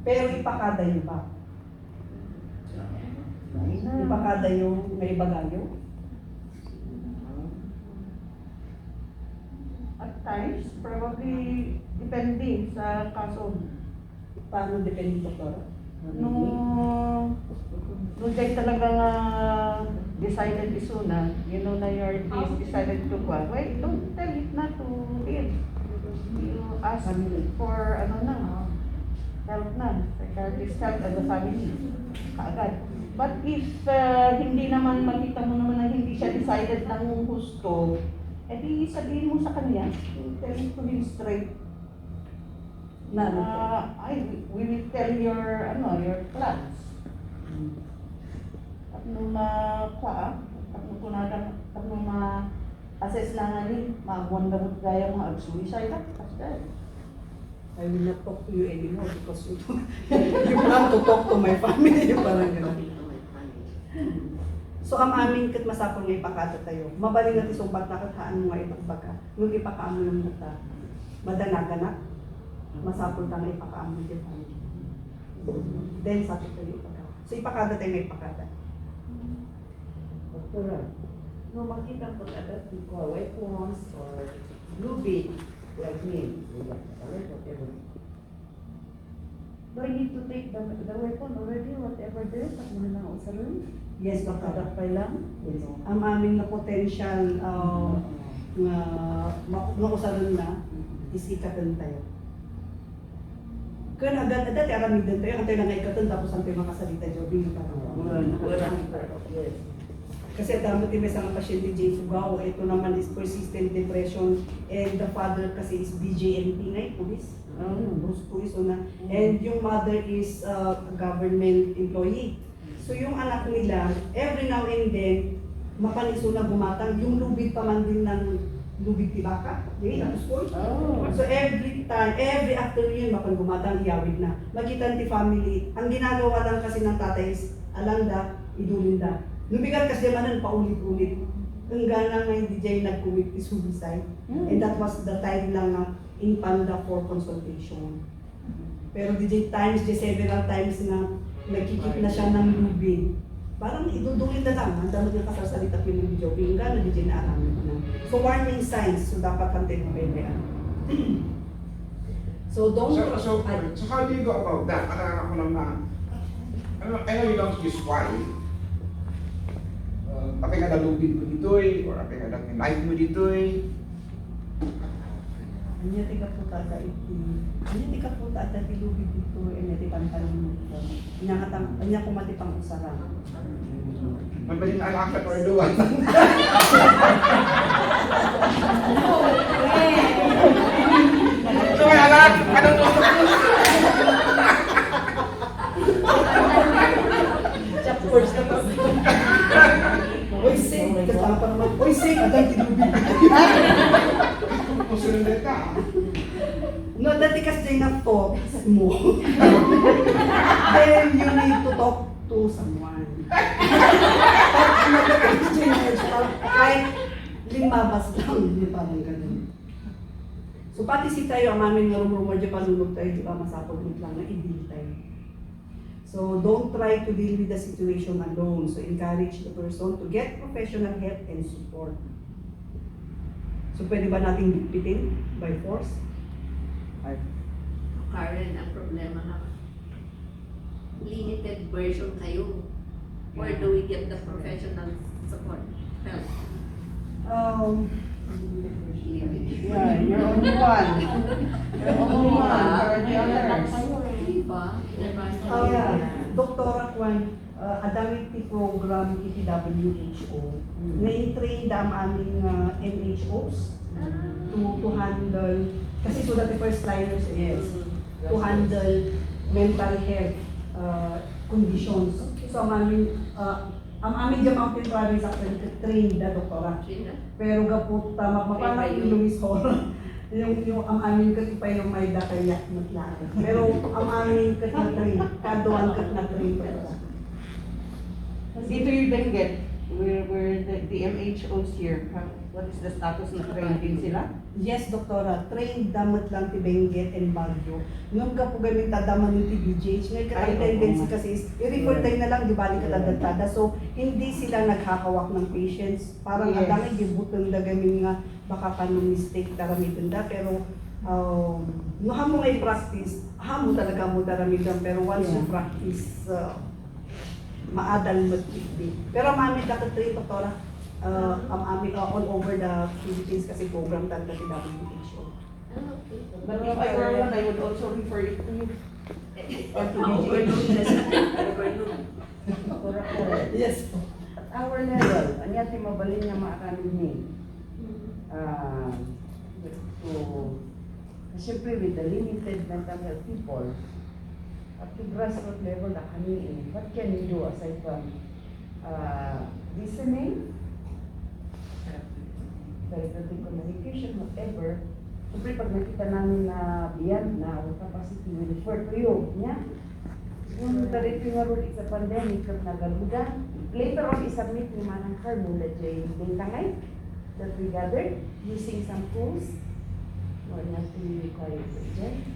Pero ipakada niyo ba? Ipakada yung may ibagayo? At times, probably depende sa kaso. Paano depende, Doktora? Nung day talagang decided isuna, you know na your is decided to go. Wait, don't tell it not to live. You ask for ano na. help na. Psychiatrist help as a family. Kaagad. But if hindi naman makita mo naman na hindi siya decided ng gusto, edi sabihin mo sa kanya, tell him straight na we will tell your plans. At nung ma-assess na nga ni, mag-wonder gaya mga suicide after. I will not talk to you anymore because you plan to talk to my family. Parang gano'n. So ang aming kat masapol nga ipakata tayo. Mabaling natin sumbat na kataan mo nga ipagbaga. Nung ipakaamo ng mata, madanaganap, masapol ta nga ipakaamo ng family. Then sapit tayo ipakata. So ipakata tayo nga ipakata. Doktora, no makita ko agad ko weapons or blue bead like me, whatever. Do I need to take the weapon already, whatever there is, at mga nang usaron? Yes, Dr. Kadakpay lang? Yes. Ang aming na potential nga usaron na is ikatan tayo. Kaya agad-agad aramidan tayo, antay na nga ikatan tapos antay makasalita jobbing pa Yes. kasi damo din may mga pasyente J. Fugao, ito naman is persistent depression and the father kasi is BJNP nga, police. Bruce police na. And yung mother is a government employee. So yung anak nila, every now and then, mapaniso na gumatang, yung lubid pa man din ng lubid tibaka, yung school. So every time, every afternoon, mapan gumatang, iyawid na. Magitan ti family, ang ginagawa lang kasi ng tatay is, alanda, idulinda. Lumigat kasi manan paulit-ulit. Ang gana nga hindi dyan nag-commit to suicide. And that was the time lang na in Panda for consultation. Pero DJ times, several times na nagkikip na siya ng lubid. Parang idudulin na lang, ang dami ng kasasalita ko yung video. Yung gana DJ na aramin ko na. So warning signs, so dapat hantay mo pwede. So don't... So how do you go about that? Ako lang na, I know you don't use wine. Apay nga dalubin mo dito'y, or apay nga knife mo dito'y. Anya tika puta ka iti. Anya tika puta at tilubid dito, anya ti pantalon mo dito. Anya kumati pang usara. Mabalin na alakad or luwan. So may alak, anong gusto mo? Chapters na pa. Oy, say, kasama pa naman. Oy, say, atang tilubid dito. Pusunod ka. No, dati kasi na thoughts mo. Then you need to talk to someone. Kahit limabas lang, hindi parang ganun. So pati si tayo, ang amin nga rumor-rumor dyan, panulog tayo, di ba, masapag lang na i-deal tayo. So don't try to deal with the situation alone. So encourage the person to get professional help and support. So pwede ba natin bitbitin by force? Karen, ang problema na limited version kayo. Where do we get the professional support? Help. Yeah, you're only one. You're only one. For the others. Diba? Dr. Kwan, adamit ti program iti WHO. Na-train ang aming MHOs to handle, kasi so that the first liners is to handle mental health conditions. So ang aming Mountain Province actually trained na doktora. Pero gapot mapapala yung Luis Hall. yung ang aming katipay yung may dakayak na pero ang aming kat na train, kadoan kat na train pa. Dito yung Benguet, where the MHOs here, what is the status na trained din sila? Yes, doktora, trained damat lang ti Benguet and Baguio. Nung ka po gamit tadaman yung TBJH, may tendency kasi is, i-refer tayo na lang, di balik katadagtada. So, hindi sila naghahawak ng patients. Parang Yes. adamay, gibutang da gamin nga, baka pa nung mistake daramitan da. Pero, no hamo ngay practice, hamo talaga mo daramitan. Pero once you practice, maadal mo tikdi. Pero mami dakatrain, doktora, all over the Philippines kasi program talaga si WHO. But if I were one, I would also refer it to you. Or to DG. Yes. At our level, anya ti mabalin nga maaramid ni. Siyempre with the limited mental health people, at the grassroots level na kami, what can we do aside from listening, therapeutic communication, whatever. Siyempre pag nakita namin na beyond na our capacity, we refer to you. Yeah? Kung tarit yung nga sa pandemic, kung nagaluda, later on isubmit ni Manang Carmo na dyan yung tangay that we gathered using some tools. Or not to be required dyan.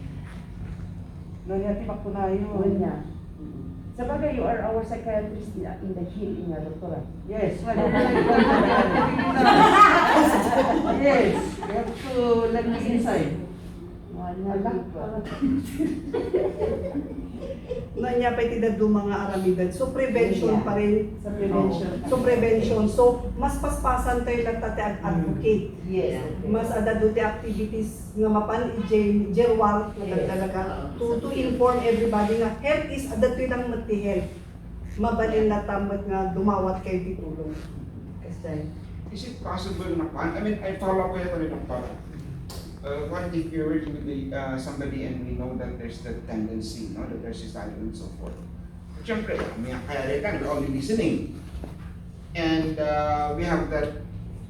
Nanyati makunayo. Yun niya. Sa bagay, you are our psychiatrist in the HEAL, nga, doktora. Yes. Yes. You have to let me inside. Nanya pa itidado mga aramidan. So prevention pa rin. Sa prevention. So prevention. So mas paspasan tayo lang tate advocate. Yes. Mas adado ti activities nga mapan jerwar talaga to inform everybody nga health is adato lang mati health. Mabalin na tamat nga dumawat kay titulong. Kasi Is it possible na I mean, I follow up kayo ng para. What if you're working with somebody and we know that there's the tendency, no, that there's suicidal and so forth. Siyempre, kaya rin we're only listening. And we have that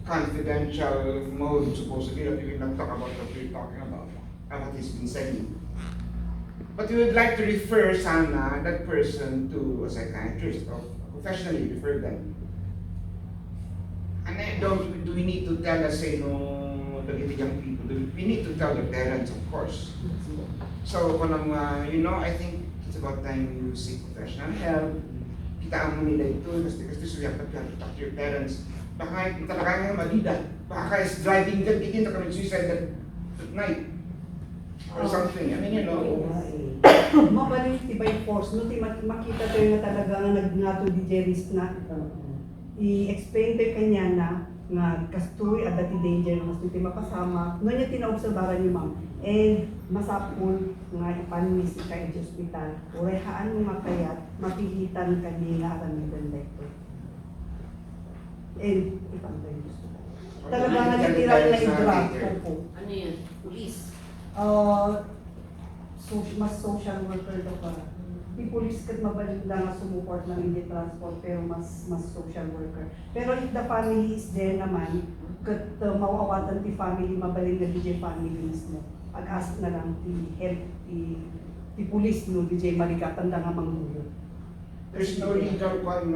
confidential mode supposedly that we will not talk about what we're talking about and what he's been saying. But we would like to refer sana that person to a psychiatrist or professionally refer them. And then do we need to tell us, say, no, the young people, we need to tell their parents, of course. So, you know, I think it's about time you seek professional help. Kitaan mo nila ito, kasi so you have to talk to your parents. Baka talaga nga malida. Baka is driving them, begin to commit suicide at night. Or something, I mean, you know. mabalin ti by force, no, ti makita tayo na talaga nga nagngato di Jerry's na i-explain tayo kanya na nga kastoy at dati danger mas ti mapasama no niya tinaobserbaran niyo ma'am and masapol nga ipanmis ka sa hospital urehaan mo makayat mapihitan kanina aramidan dito and ipantay gusto talaga nga nitira na i-drug po Ano yun? Police? mas social worker daw pa. Di police kat mabalik lang nga sumuport ng hindi transport pero mas social worker. Pero if the family is there naman, kat mawawatan ti family, mabalik na DJ family mismo. Ag-ask na lang ti help ti police no, DJ maligatan lang nga manggulo. There's no legal one,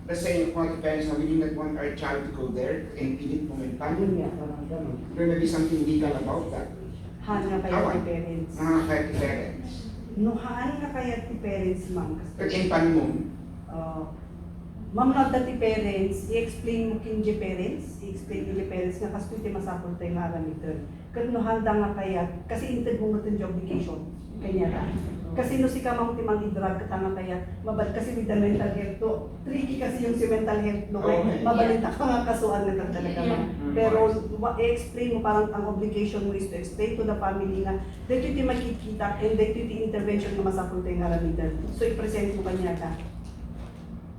let's say, what parents we do not want our child to go there and pilit mo may Yun family. niya, parang gano'n. There may be something legal about that. Hana kaya ti parents. Kaya ti parents. No, haan na kaya ti parents, ma'am. But in pan mo, Ma'am, not that ti parents, i-explain mo kinji parents, i-explain mo ti parents nga kasto ti masapol tayo nga aramitan. Kat no handa nga kaya, kasi intend mo natin yung obligation, kanya ta. Kasi no si kamang ti mang i-drug ka nga kaya, mabal kasi with the mental health to, tricky kasi yung si mental health no, Okay. mabalita ka nga kasuan na talaga ma'am. Pero i-explain mo parang ang obligation mo is to explain to the family na dito ti makikita and dito ti intervention nga masapol tayo nga aramitan. So i-present mo kanya ka.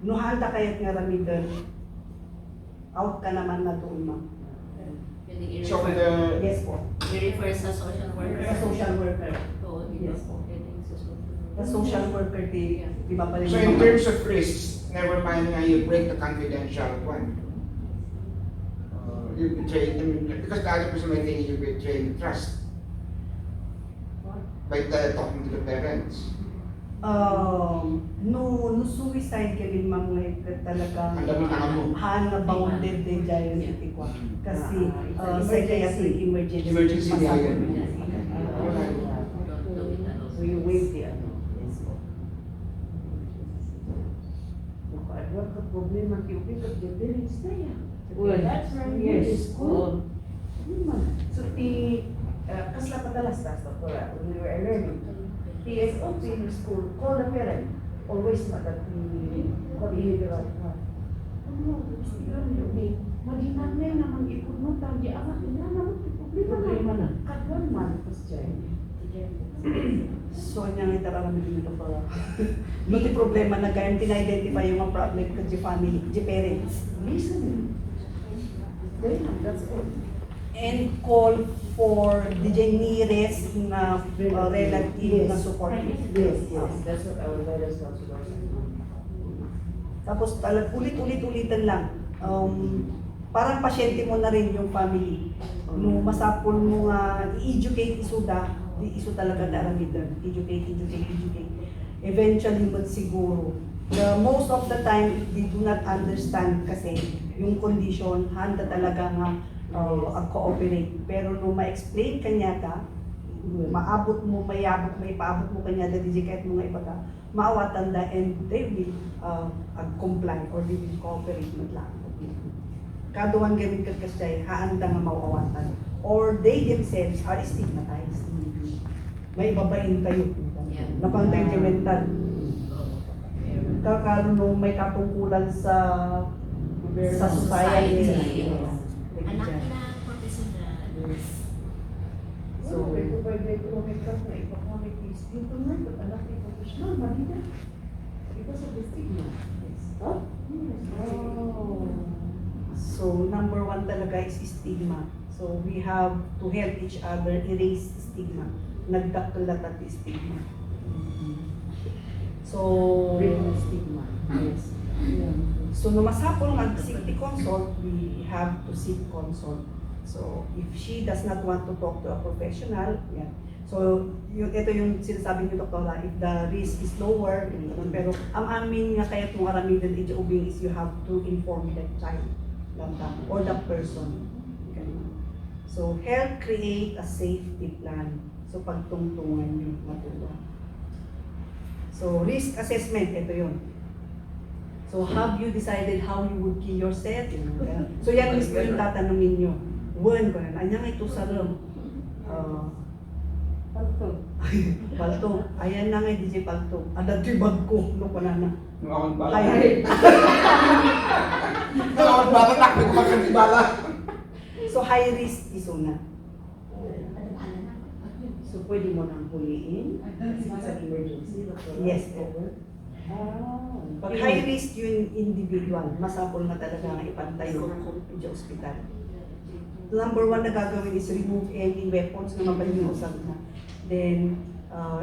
No handa kaya't nga ramidan, out ka naman na doon, ma'am. Pwede so i-refer. Yes po. I-refer sa social worker. Sa social worker. Oo, di ba? Yes po. Pwede sa social worker. The social worker, di ba pala so in terms of risks, never mind nga you break the confidential one. You betray, because the other person might think you betray trust. By talking to the parents. No suicide kami ma'am nga talagang Ang dami na mo. hana bounded din dyan yung itikwa. Kasi psychiatric emergency. Emergency niya yan. So you waive the ano. Yes po. Makaadwa ka problema ki upi kat the parents na yan. Well, That's right. yes. School. So kasla padalas tas doktora when we were learning. PSOP in school, call the parent. Always magati behavioral ka. Ano, maghinamay naman ipod mo, tawag di anak, hindi naman problema na. Kadwan man, question. So, niya nga itararamid nito para hindi problema na kayang tina-identify yung mga problem ka di family, di parents. Listen. That's all. And call for the nearest na relative na support. Yes. That's what our guidance counselors are. Tapos ulit-ulitan lang. Parang pasyente mo na rin yung family. No, masapol mo nga i-educate isu talaga daramidan. Educate. Eventually, magsiguro. Most of the time, they do not understand kasi yung condition, handa talaga nga mag-cooperate. Pero nung ma-explain kanya ka, maabot mo kanya dahil kahit mga iba ka, maawatan da and they will comply or they will cooperate maglang. Kaduhan gamit ka kasi haanda nga mawawatan. Or they themselves are stigmatized. May babain kayo. Napang-judgmental. Kakaroon nung may katungkulan sa society. Anak na professional. So, may makeup na ipakonik is dito na, but anak ni professional, malita. Because of the stigma. Huh? Oh. So, number one talaga is stigma. So, we have to help each other erase stigma. Nagdakulat at stigma. So, Stigma. yes. So, no masapol mag-seek consult, we have to seek consult. So, if she does not want to talk to a professional, yeah. So, ito yung sinasabi ni Doktora, if the risk is lower, pero ang aming nga kaya itong aramidan ijubing is you have to inform that child or that person. Okay. So, help create a safety plan. So, pagtungtungan nyo matulong. So, risk assessment, ito yun. So, have you decided how you would kill yourself? So, yan mismo yung tatanungin nyo. One ko na, anyang ito sa room. Palto. Ayan na nga, DJ Palto. Ada tibag ko, no pa na. Nung akong bala. Ay, Nung akong bala, takbo ko magkakibala. so, high risk is una. So, pwede mo nang huliin sa emergency. Yes, po. Pag high risk yung individual, masapol na talaga nga ipantay yung sa ospital. Number one na gagawin is remove any weapons na mapalimusan na. Then,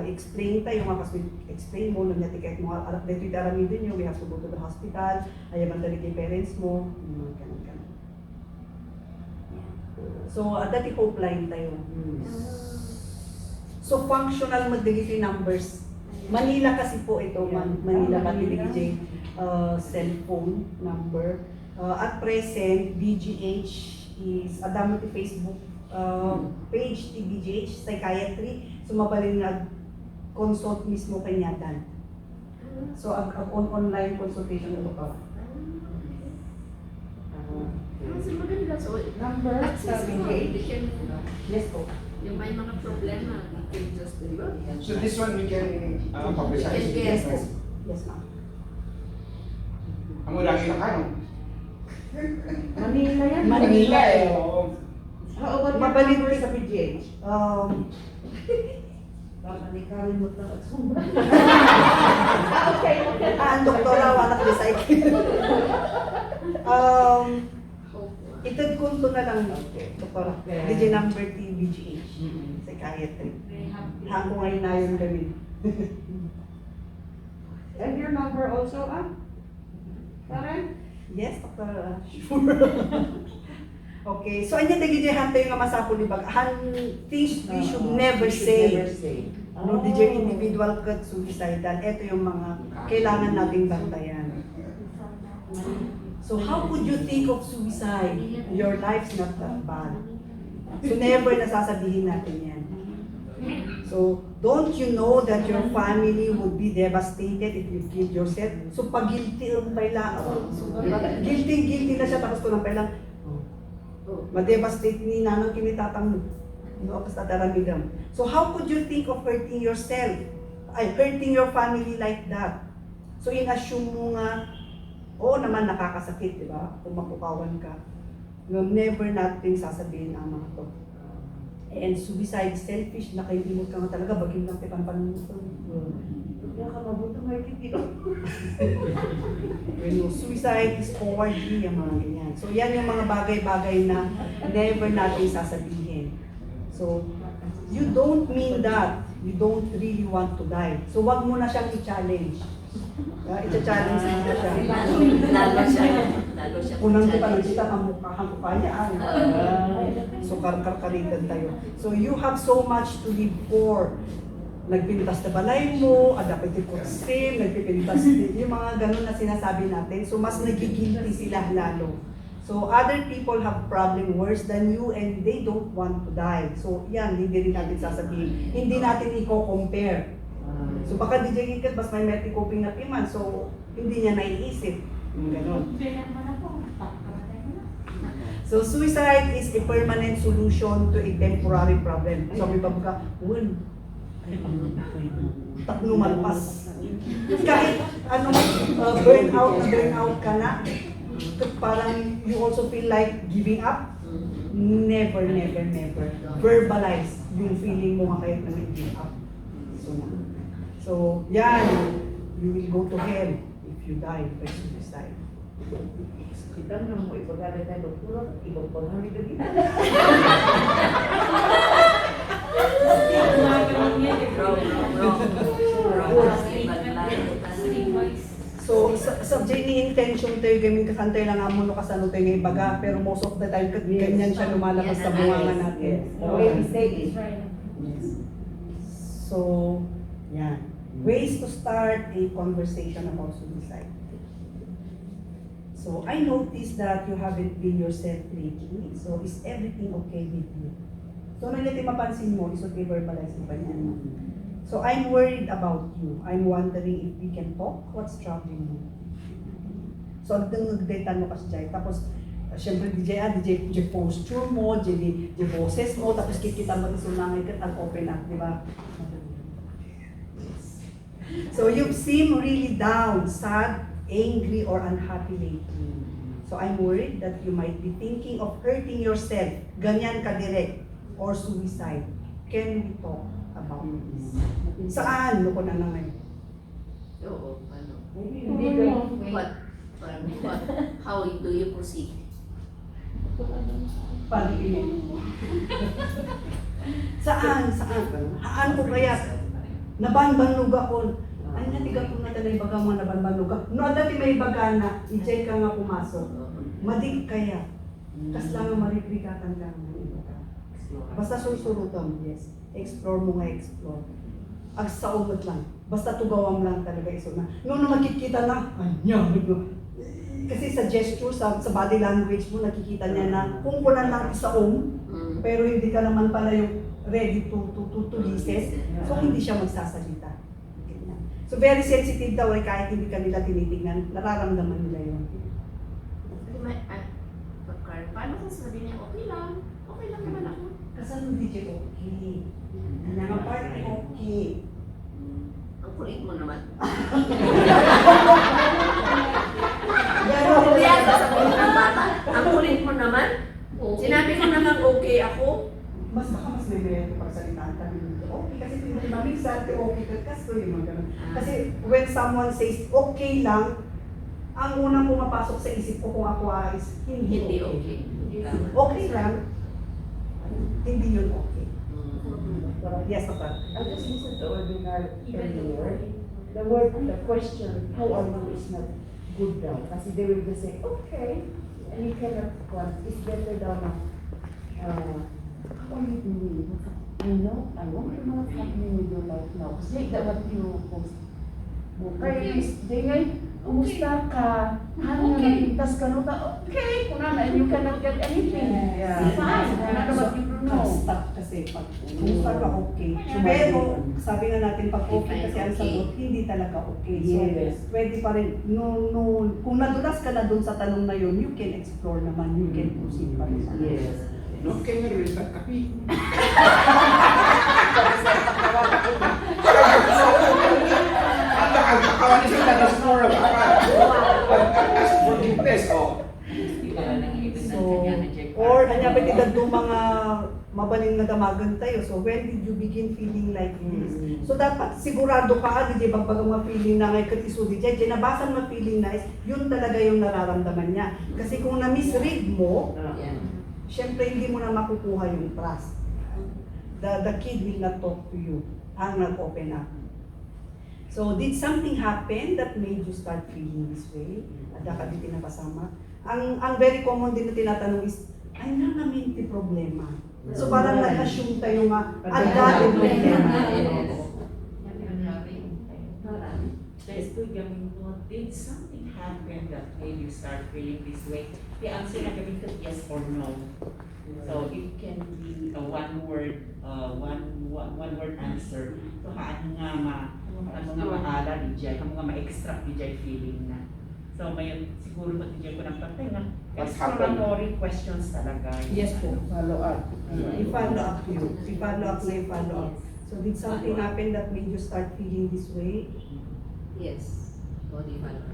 explain tayo nga kasi explain mo lang natin kahit mga anak dito aramidin nyo, we have to go to the hospital, ayaman talaga yung parents mo, ganun. So, dati hope line tayo. So, functional mag-delete numbers. Manila kasi po ito, Manila Patiligi cellphone number. At present, BGH is adamo ti Facebook page ti BGH Psychiatry. So, mabalin consult mismo kanya dan. So, online consultation ito pa. Kasi maganda. So, Number, accessible. They can, Yes po. yung may mga problema, they can just deliver. So this one we can publicize. Yes. Yes, ma'am. Ang ulang ilang ano? Manila yan. Manila eh. Oo. How about Mabalit number sa PGH? Babalikalin mo ito at sombra. Okay. Ang doktora, walang decide. Itag kunto na lang, doktora. DJ number T, BGH, Psychiatry. Hako ngayon na yung gawin. And your number also, Karen? Yes, doktora. Sure. Okay, so anya DJ hantay nga masapol ni bag. Things we should never say. No, DJ individual cut suicidal. Ito yung mga kailangan nating bantayan. So how could you think of suicide? Your life's not that bad. So never nasasabihin natin yan. So don't you know that your family would be devastated if you killed yourself? So pag guilty ang pailang, guilty na siya tapos ko ng pailang, ma-devastate ni nanang kinitatang mo. Basta taramidam. So how could you think of hurting yourself? Hurting your family like that? So in-assume mo nga, oo naman nakakasakit, di ba? Kung makukawan ka. Never natin sasabihin ang mga to. And suicide, selfish, nakalimot ka nga talaga, baging lang tekan panunod. Kaya ka mabuto nga ikitiro. Suicide is cowardly, yung mga ganyan. So yan yung mga bagay-bagay na never natin sasabihin. So, you don't mean that. You don't really want to die. So wag mo na siyang i-challenge. I-challenge mo siya. Lalo siya. Unang di pa nagkita ang mukha niya. So karkaritan tayo. So you have so much to live for. Nagpintas na balay mo, dapat i-consume, nagpipintas yung mga ganun na sinasabi natin. So mas nagigilty sila lalo. So other people have problem worse than you and they don't want to die. So yan, hindi rin natin sasabihin. Hindi natin i-compare. So baka DJ Gikat, mas may metricoping na piman, so hindi niya naiisip. Ganon. So suicide is a permanent solution to a temporary problem. So may babaga, tatlo malpas. Kahit burnout ka na, parang you also feel like giving up. Never, never, never. Verbalize yung feeling mo kahit na give up. So, yan, you will go to hell if you die by suicide. Kita naman mo, ipagdada tayo, doktor, ibang paghamid na kita. So, subject ni intention tayo, gaming kakantay lang amo no kasano tayo ng ibaga, pero most of the time, ganyan siya lumalabas sa bunganga natin. The way we say it. So, yan. Ways to start a conversation about suicide. So, I noticed that you haven't been yourself lately. So, is everything okay with you? So, nang natin mapansin mo, is okay verbalize mo ba yan? So, I'm worried about you. I'm wondering if we can talk. What's troubling you? So, nag-datean mo kasi Jai. Tapos, syempre, DJ posture mo, DJ boses mo, tapos kikita mo isulangay ka, open up, di ba? So you seem really down, sad, angry, or unhappy lately. So I'm worried that you might be thinking of hurting yourself, ganyan ka direct, or suicide. Can we talk about this? Saan? Ano ko na naman? Oo, ano? What? How do you proceed? Pag-inig. Saan? Haan ko kaya? Nabanbanlog ako. Ay, natiga ko na talay baga mga nabanbanlog ako. No, dati may baga na, i-check ka nga pumasok. Madig kaya. Kas lang ang mariplikatan lang. Basta susurutan, yes. Explore mo nga, explore. Agsaumot lang. Basta tugawam lang talaga iso na. Noon na makikita na, kasi sa gesture, sa body language mo, nakikita niya na kung kunan lang isaum, pero hindi ka naman pala yung ready to listen. So hindi siya magsasalita. So very sensitive daw eh, kahit hindi kanila tinitingnan, nararamdaman nila yun. Paano kung sabi niya, okay lang naman ako. Kasano DJ okay? Nga party okay. Ang kulit mo naman. Pero Hindi yan, sasabihin ng bata. Ang kulit mo naman. Sinabi ko naman okay ako. mas may meron pagsalitaan kami dito. Okay, kasi minsan okay ka kaso yung mga ganun. Kasi when someone says okay lang, ang unang pumapasok sa isip ko kung ako ay hindi okay. Okay lang, hindi yun okay. Yes, Papa. I just listened to webinar earlier. The question, how are you, is not good daw. Kasi they will just say, okay. And you cannot want, it's better daw na, how are you doing? I know what's happening with your life now. Kasi like that what you post. Praise, Dingay, kumusta ka? Ano na napintas ka no? Okay, kung na, and you cannot get anything. Yeah. Fine, ano what you know? Stop kasi pag kumusta ka okay. Pero sabi nga natin pag okay kasi ang sagot, hindi talaga okay. So, Yes. pwede pa rin, kung nadulas ka na dun sa tanong na yun, you can explore naman, you can proceed pa rin. Yes. No, kaya nga rin sa kapi. Ang kawan niya sa explore ako. Pag-ask forgiveness, oh. So, or kanya ba edad do mga mabaling na damagan tayo. So when did you begin feeling like this? So dapat sigurado ka, di ba, pag ma-feeling na ngay katiso di dyan, nabasan ma-feeling na is, yun talaga yung nararamdaman niya. Kasi kung na-misread mo, syempre hindi mo na makukuha yung trust. The kid will not talk to you. Ang nag-open up. So did something happen that made you start feeling this way? At ka di pinapasama? Ang very common din na tinatanong is, ay namin ti problema. So parang nag-assume tayo nga, ang dami problema. Did something happen that made you start feeling this way? The answer na gawin ko yes or no. So it can be a one word answer. So ano nga maala di jay, ano nga ma-extract di jay feeling na. So may siguro matijay ko ng patay nga exploratory questions talaga. Yes po. Follow up. I-follow up you. I-follow up na i-follow up. So did something happen that made you start feeling this way? Yes. Body follow.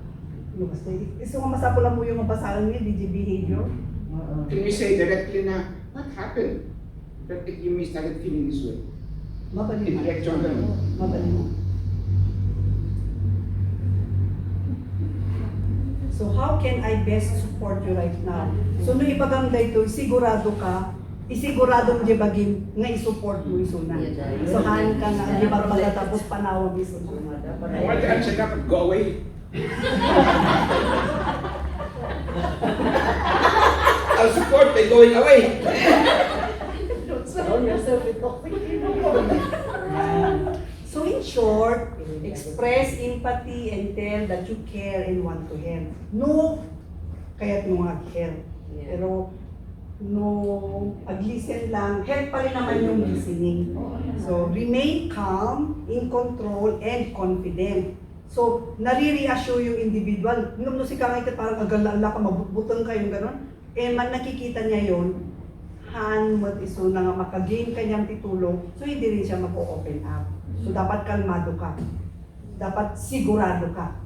Yung mas gusto ko masapulan mo yung mabasahan niya, DJ behavior. Can you say directly na, what happened? That you may started feeling this way? Mabalik mo. Direct yung ganun. Mabalik mo. So how can I best support you right now? So nung ipaganda ito, isigurado mo di bagim nga i-support mo iso na. So haan ka nga, di ba tapos panawag iso na. Why the answer dapat go away? I'll support by going away. So in short, express empathy and tell that you care and want to help. No, kaya't mo nga help. Pero no, ag-listen lang, help pa rin naman yung listening. So remain calm, in control, and confident. So nare-reassure yung individual. Nung si Kangay parang agalala ka, magbutang ka yung gano'n. Eh man nakikita niya yon, han mo iso na nga makagain kanyang titulong, so hindi rin siya mag-open up. So dapat kalmado ka. Dapat sigurado ka.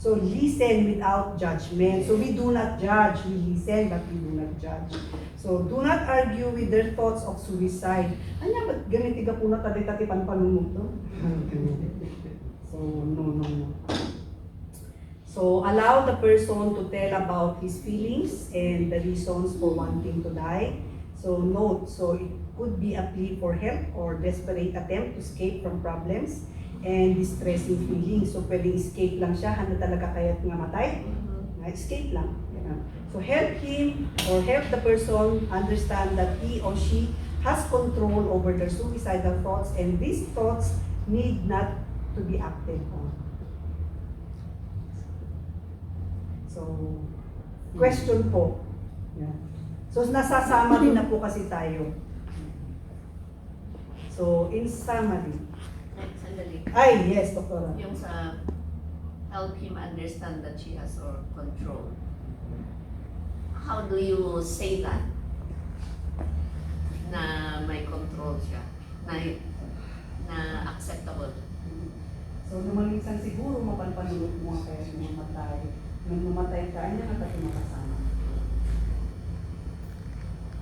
So listen without judgment. So we do not judge, we listen but we do not judge. So do not argue with their thoughts of suicide. Anya ba't ganiti ka po na tati-tatipan panunod to? So no. So allow the person to tell about his feelings and the reasons for wanting to die. So note, so it could be a plea for help or desperate attempt to escape from problems and distressing feelings. So pwedeng escape lang siya, handa talaga kaya't nga matay. Escape lang. So help him or help the person understand that he or she has control over their suicidal thoughts and these thoughts need not to be acted on. So, question po. Yeah. So, nasasama din na po kasi tayo. So, in summary. Sandali. Ay, yes, Doktora. Yung sa help him understand that she has or control. How do you say that? Na may control siya. Na acceptable. So, lumalisan siguro mapanpanulot mo kaya mamatay. Nung mamatay ka, niya na tayo makasama.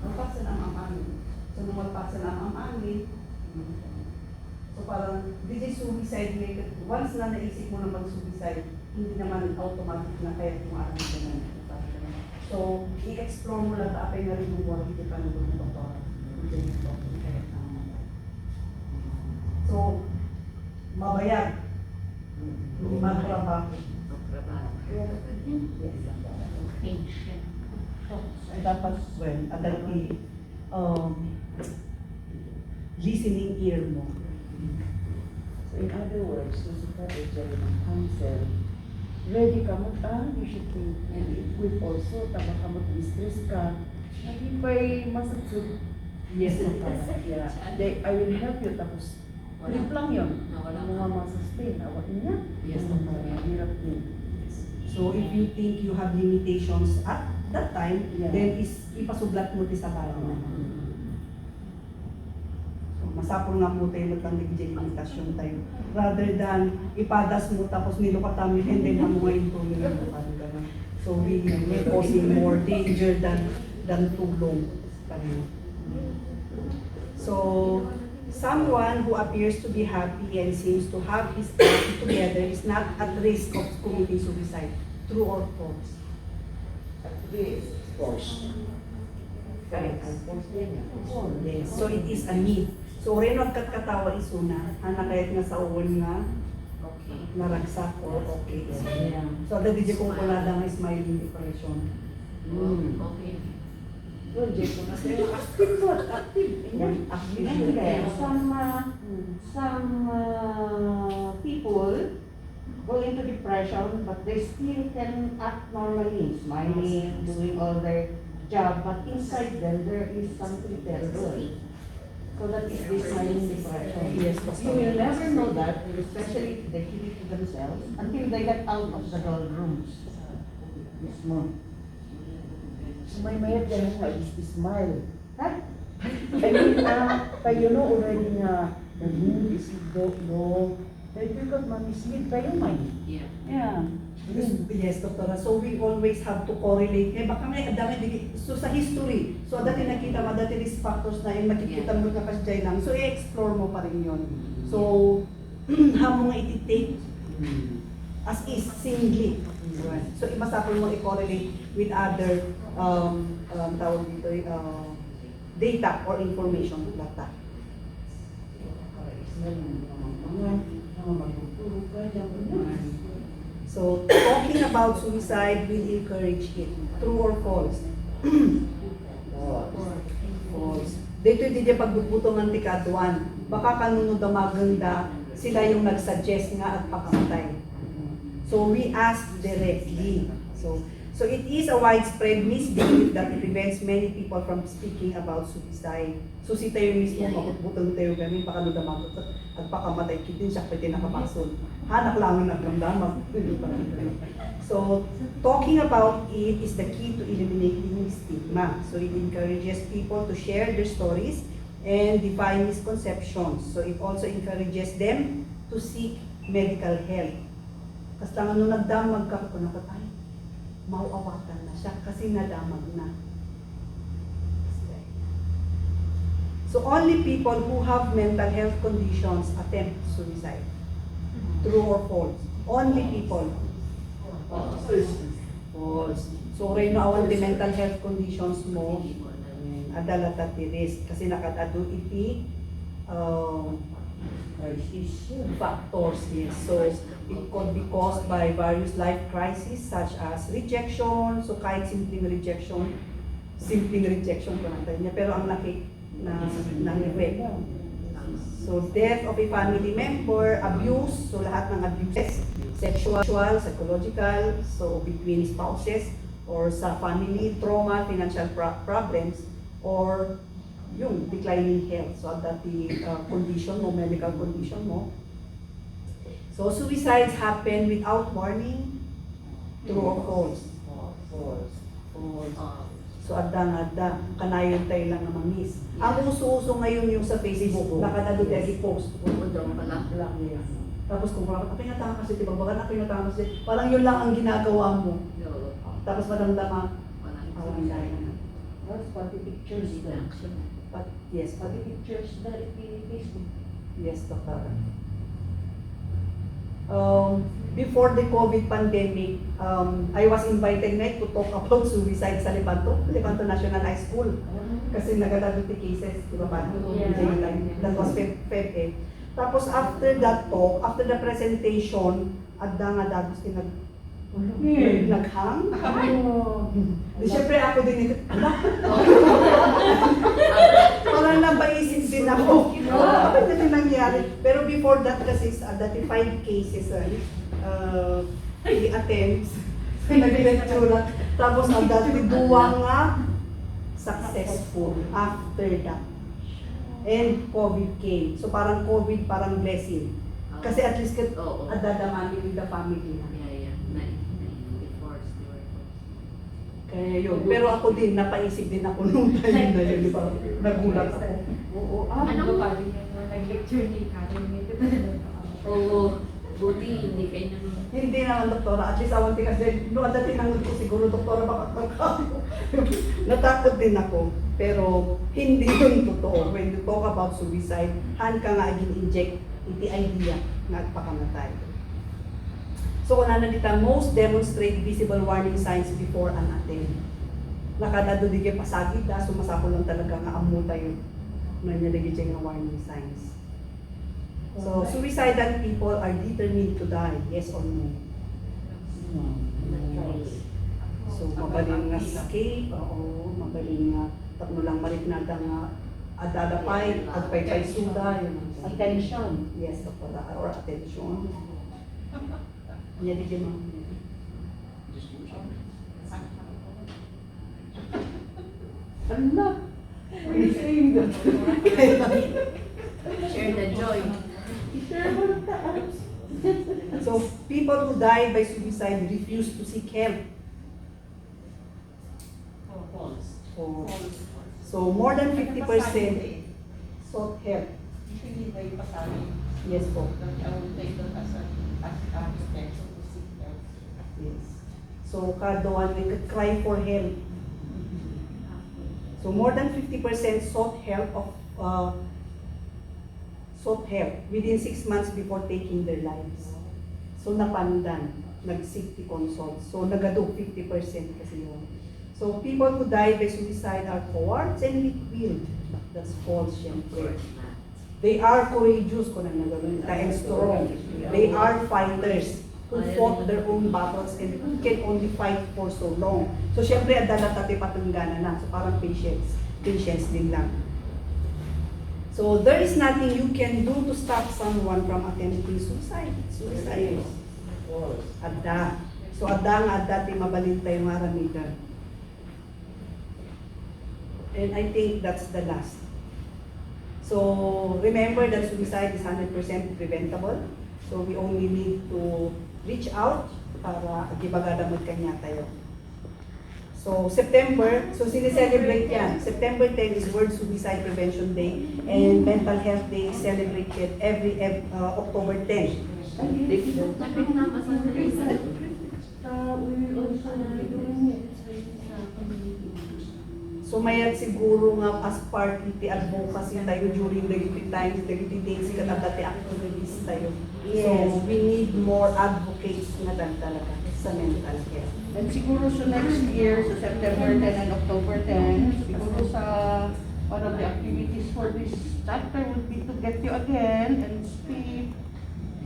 Malpasan ang amamin. So, nung malpasan ang amamin, so parang, this is suicide related. Once na naisip mo na mag-suicide, hindi naman automatic na kaya tumarang ka na. So, i-explore mo lang kaapay na rin yung buwan, hindi pa nung doktor. So, mabayag. Magtrabaho. Ay dapat, well, adalti, listening ear mo. So in other words, kung sa strategy ng counsel, ready ka mo, you should think, and it will also, tama ka mo, distress ka, hindi pa'y masagsug. Yes, Yeah. I will help you, tapos, trip lang yun. Nawala Ang mga masustain, awat niya. Yes, Hirap din. So if you think you have limitations at that time, Yeah. then ipasublat mo ti sa bayan na. So masapol nga po tayo magtanglig dyan limitasyon tayo. Rather than ipadas mo tapos nilukatami and then hamuin po nila. So we may causing more danger than than tulong. So, someone who appears to be happy and seems to have his life together is not at risk of committing suicide. True or false? Force. Correct. Yes. So it is a myth. So renod kat katawa isuna, anak kahit nga sa uwan nga Okay. naragsak or okay. Yeah. So the DJ kung kulada nga smiling depression. Okay. Well, Jake, active po, active. Yeah. Active. Some people go into depression, but they still can act normally, smiling, doing all their job, but inside them there is something terrible. So that is the smiling depression. Yes, You will never know that, especially if they keep it to themselves, until they get out of the doldrums. Mismo. So may mayat ganun nga is smile. Ha? I mean, kayo no already nga the mood is no. Dahil because ma-mislead kayo man. Yeah. Yeah. Yes, Doktora. So we always have to correlate. Eh, baka may dami, so sa history, so dati nakita mo, dati risk factors na yung makikita mo ka kasi lang. So i-explore mo pa rin yun. So, hamong iti-take as is, singly. So imasapol mo i-correlate with other tawag dito, data or information like that. So, talking about suicide will encourage it. True or false? False. Dito hindi pagbutbutong ng tikatuan. Baka kanunod ang maganda, sila yung nagsuggest nga at pakamatay. So, we ask directly. So it is a widespread misbelief that it prevents many people from speaking about suicide. So si tayo mismo, makutbutang tayo kami, baka nudamagot at pakamatay, kitin siya pwede nakapasol. Hanak lang ang nagramdaman. So, talking about it is the key to eliminating stigma. So it encourages people to share their stories and define misconceptions. So it also encourages them to seek medical help. Kasi lang ano nagdamag ka, kung nakatay, mauawatan na siya kasi nadamag na. So only people who have mental health conditions attempt suicide. True or false? Only people. False. So reno awan di mental health conditions mo, adalata ti risk kasi nakatado iti factors. Yes. So it could be caused by various life crises such as rejection. So kahit simpleng rejection pa natin niya. Pero ang laki na effect. So death of a family member, abuse, so lahat ng abuses, sexual, psychological, so between spouses, or sa family, trauma, financial problems, or yung declining health. So that the condition mo, medical condition mo. So suicides happen without warning. True or false? False. So adda kanayon tayo lang na ma-miss. Ang uso-uso ngayon yung sa Facebook, nakadado tayo i-post. Daw pala. Tapos kung wala ka, pinatama kasi, diba? Baka pinatama kasi, parang yun lang ang ginagawa mo. Tapos madamdama, awang dahil. That's pati pictures na. But yes, Pati pictures na Facebook. yes, Dr. Before the COVID pandemic, I was invited na to talk about suicide sa Lepanto National High School. Kasi nagadado cases, di ba ba? That was Feb. Tapos after that talk, after the presentation, adda nga dagos naghang. Di syempre ako din ito. Parang nabaisip din ako. Bakit na ito nangyari? Pero before that kasi, dati 5 cases, attempts, nag-lecture. Tapos ang dati duwa nga, successful after that. And COVID came. So parang COVID, parang blessing. Kasi at least adadamami with the family na. Kaya yun. Pero ako din, napaisip din ako nung time na yun. Nagulat ako. Oo. Ano ba? Nag-lecture ni Karen. Oo. Buti hindi kayo nang... Hindi naman, doktora. At least awan kasi noon dati tinanggol ko siguro, doktora, baka natakot din ako. Pero hindi yun totoo. When you talk about suicide, han ka nga gin-inject iti idea nga pakamatay. So wala na dita, most demonstrate visible warning signs before an attempt. Nakadado di kayo pasagid da, sumasako lang talaga nga amuta yun. Nangyari nga warning signs. So suicidal people are determined to die, yes or no? So mabaling nga escape, oo, mabaling nga tapno lang maripnada nga adadapay, agpay-pay suda, yun. Attention. Yes, doktora, or attention. Niya di kayo mga. Allah. Why are you saying that? Share the joy. So people who die by suicide refuse to seek help. So more than 50% sought help. Usually may pasabi. Yes po. I would take that as a step to seek help. Yes. So kada one we could cry for help. So more than 50% sought help within 6 months before taking their lives. So napandan, nag-seek to consult. So nagado 50% kasi yun. So people who die by suicide are cowards and weak-willed. That's false, syempre. They are courageous kung ano nagawin, and strong. They are fighters who fought their own battles and who can only fight for so long. So syempre, adala tate patunggana na. So parang patience din lang. So there is nothing you can do to stop someone from attempting suicide. Suicide. Adda. So adda nga adda ti mabalintay yung aramigan. And I think that's the last. So remember that suicide is 100% preventable. So we only need to reach out para gibagadamot kanya tayo. So September, so sineselebrate yan. September 10 is World Suicide Prevention Day and Mental Health Day is celebrated every October 10. So mayat siguro nga as part iti advocacy tayo during the times, the days ka dati activities tayo. So we need more advocates nga dan talaga sa mental health. And siguro sa next year, sa September 10 and October 10, siguro sa one of the activities for this chapter would be to get you again and speak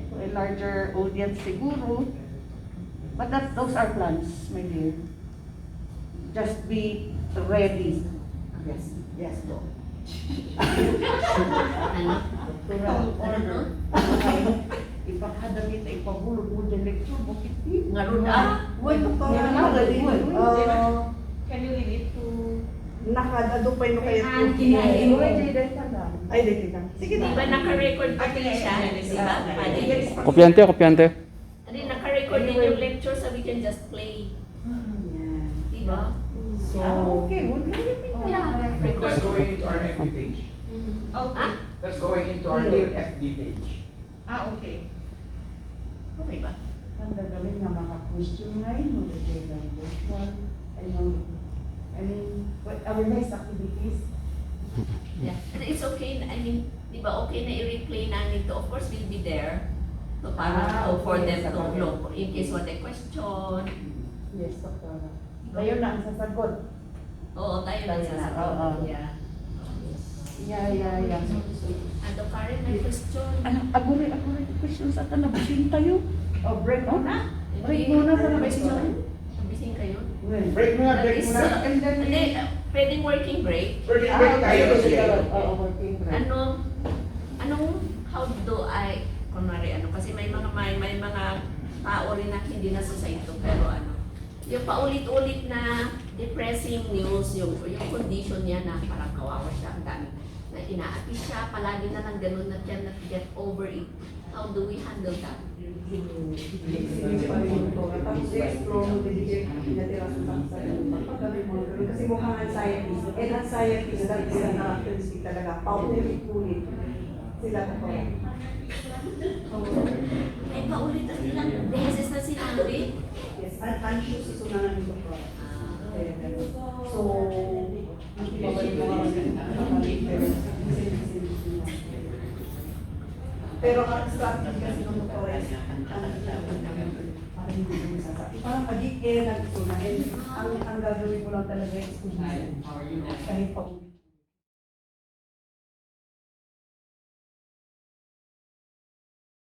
to a larger audience siguro. But those are plans, my dear. Just be ready. Yes, yes, po. Ano? Ipakadamit ay pahulog mo din lecture, bakit di? Ngaroon ah. Well, Can you leave it to... nakadado pa yun kayo. Ay, dito lang. Sige Di na. ba naka-record pa din siya? Di ba? Kopyante, kopyante. Hindi, naka-record din yung lecture so we can just play. Yan. Di ba? So, Okay, well, Yeah. That's going into our FB page. Ah? That's going into our new FB page. Okay. Okay ba? Ang gagawin na maka-question ngayon, mag-gagawin ng this one, what our next activities? Yeah. And it's okay, I mean, di ba okay na i-replay namin to? Of course, we'll be there. So, para for them to look in case what a question. Yes, Doktora. Kayo na ang sasagot. Oo, tayo lang Oo. sasagot. Yeah. Yeah. Ano, Karen, may question? Ako rin questions at nabisin tayo. Oh, break muna. Break muna para may question. Bising kayo? Break muna, break muna. And then, Hindi, pwedeng working break. Break tayo kasi. Oo, working break. How do I, kunwari kasi may mga tao rin na hindi na sa ito, pero yung paulit-ulit na depressing news, yung condition niya na parang kawawa siya, ang dami na inaapis siya, palagi na lang ganun na siya na get over it. How do we handle that? Kasi mukhang anxieties. And anxieties, that is a characteristic talaga. Paulit-ulit sila ko. Eh, paulit ang ilang beses na sinabi. Yes, unsure si sunanan ng doktor. So, ang ibabalik mo pero ang strategy kasi ng doktor ay parang pag-i-air ang gagawin ko lang talaga is kahit pa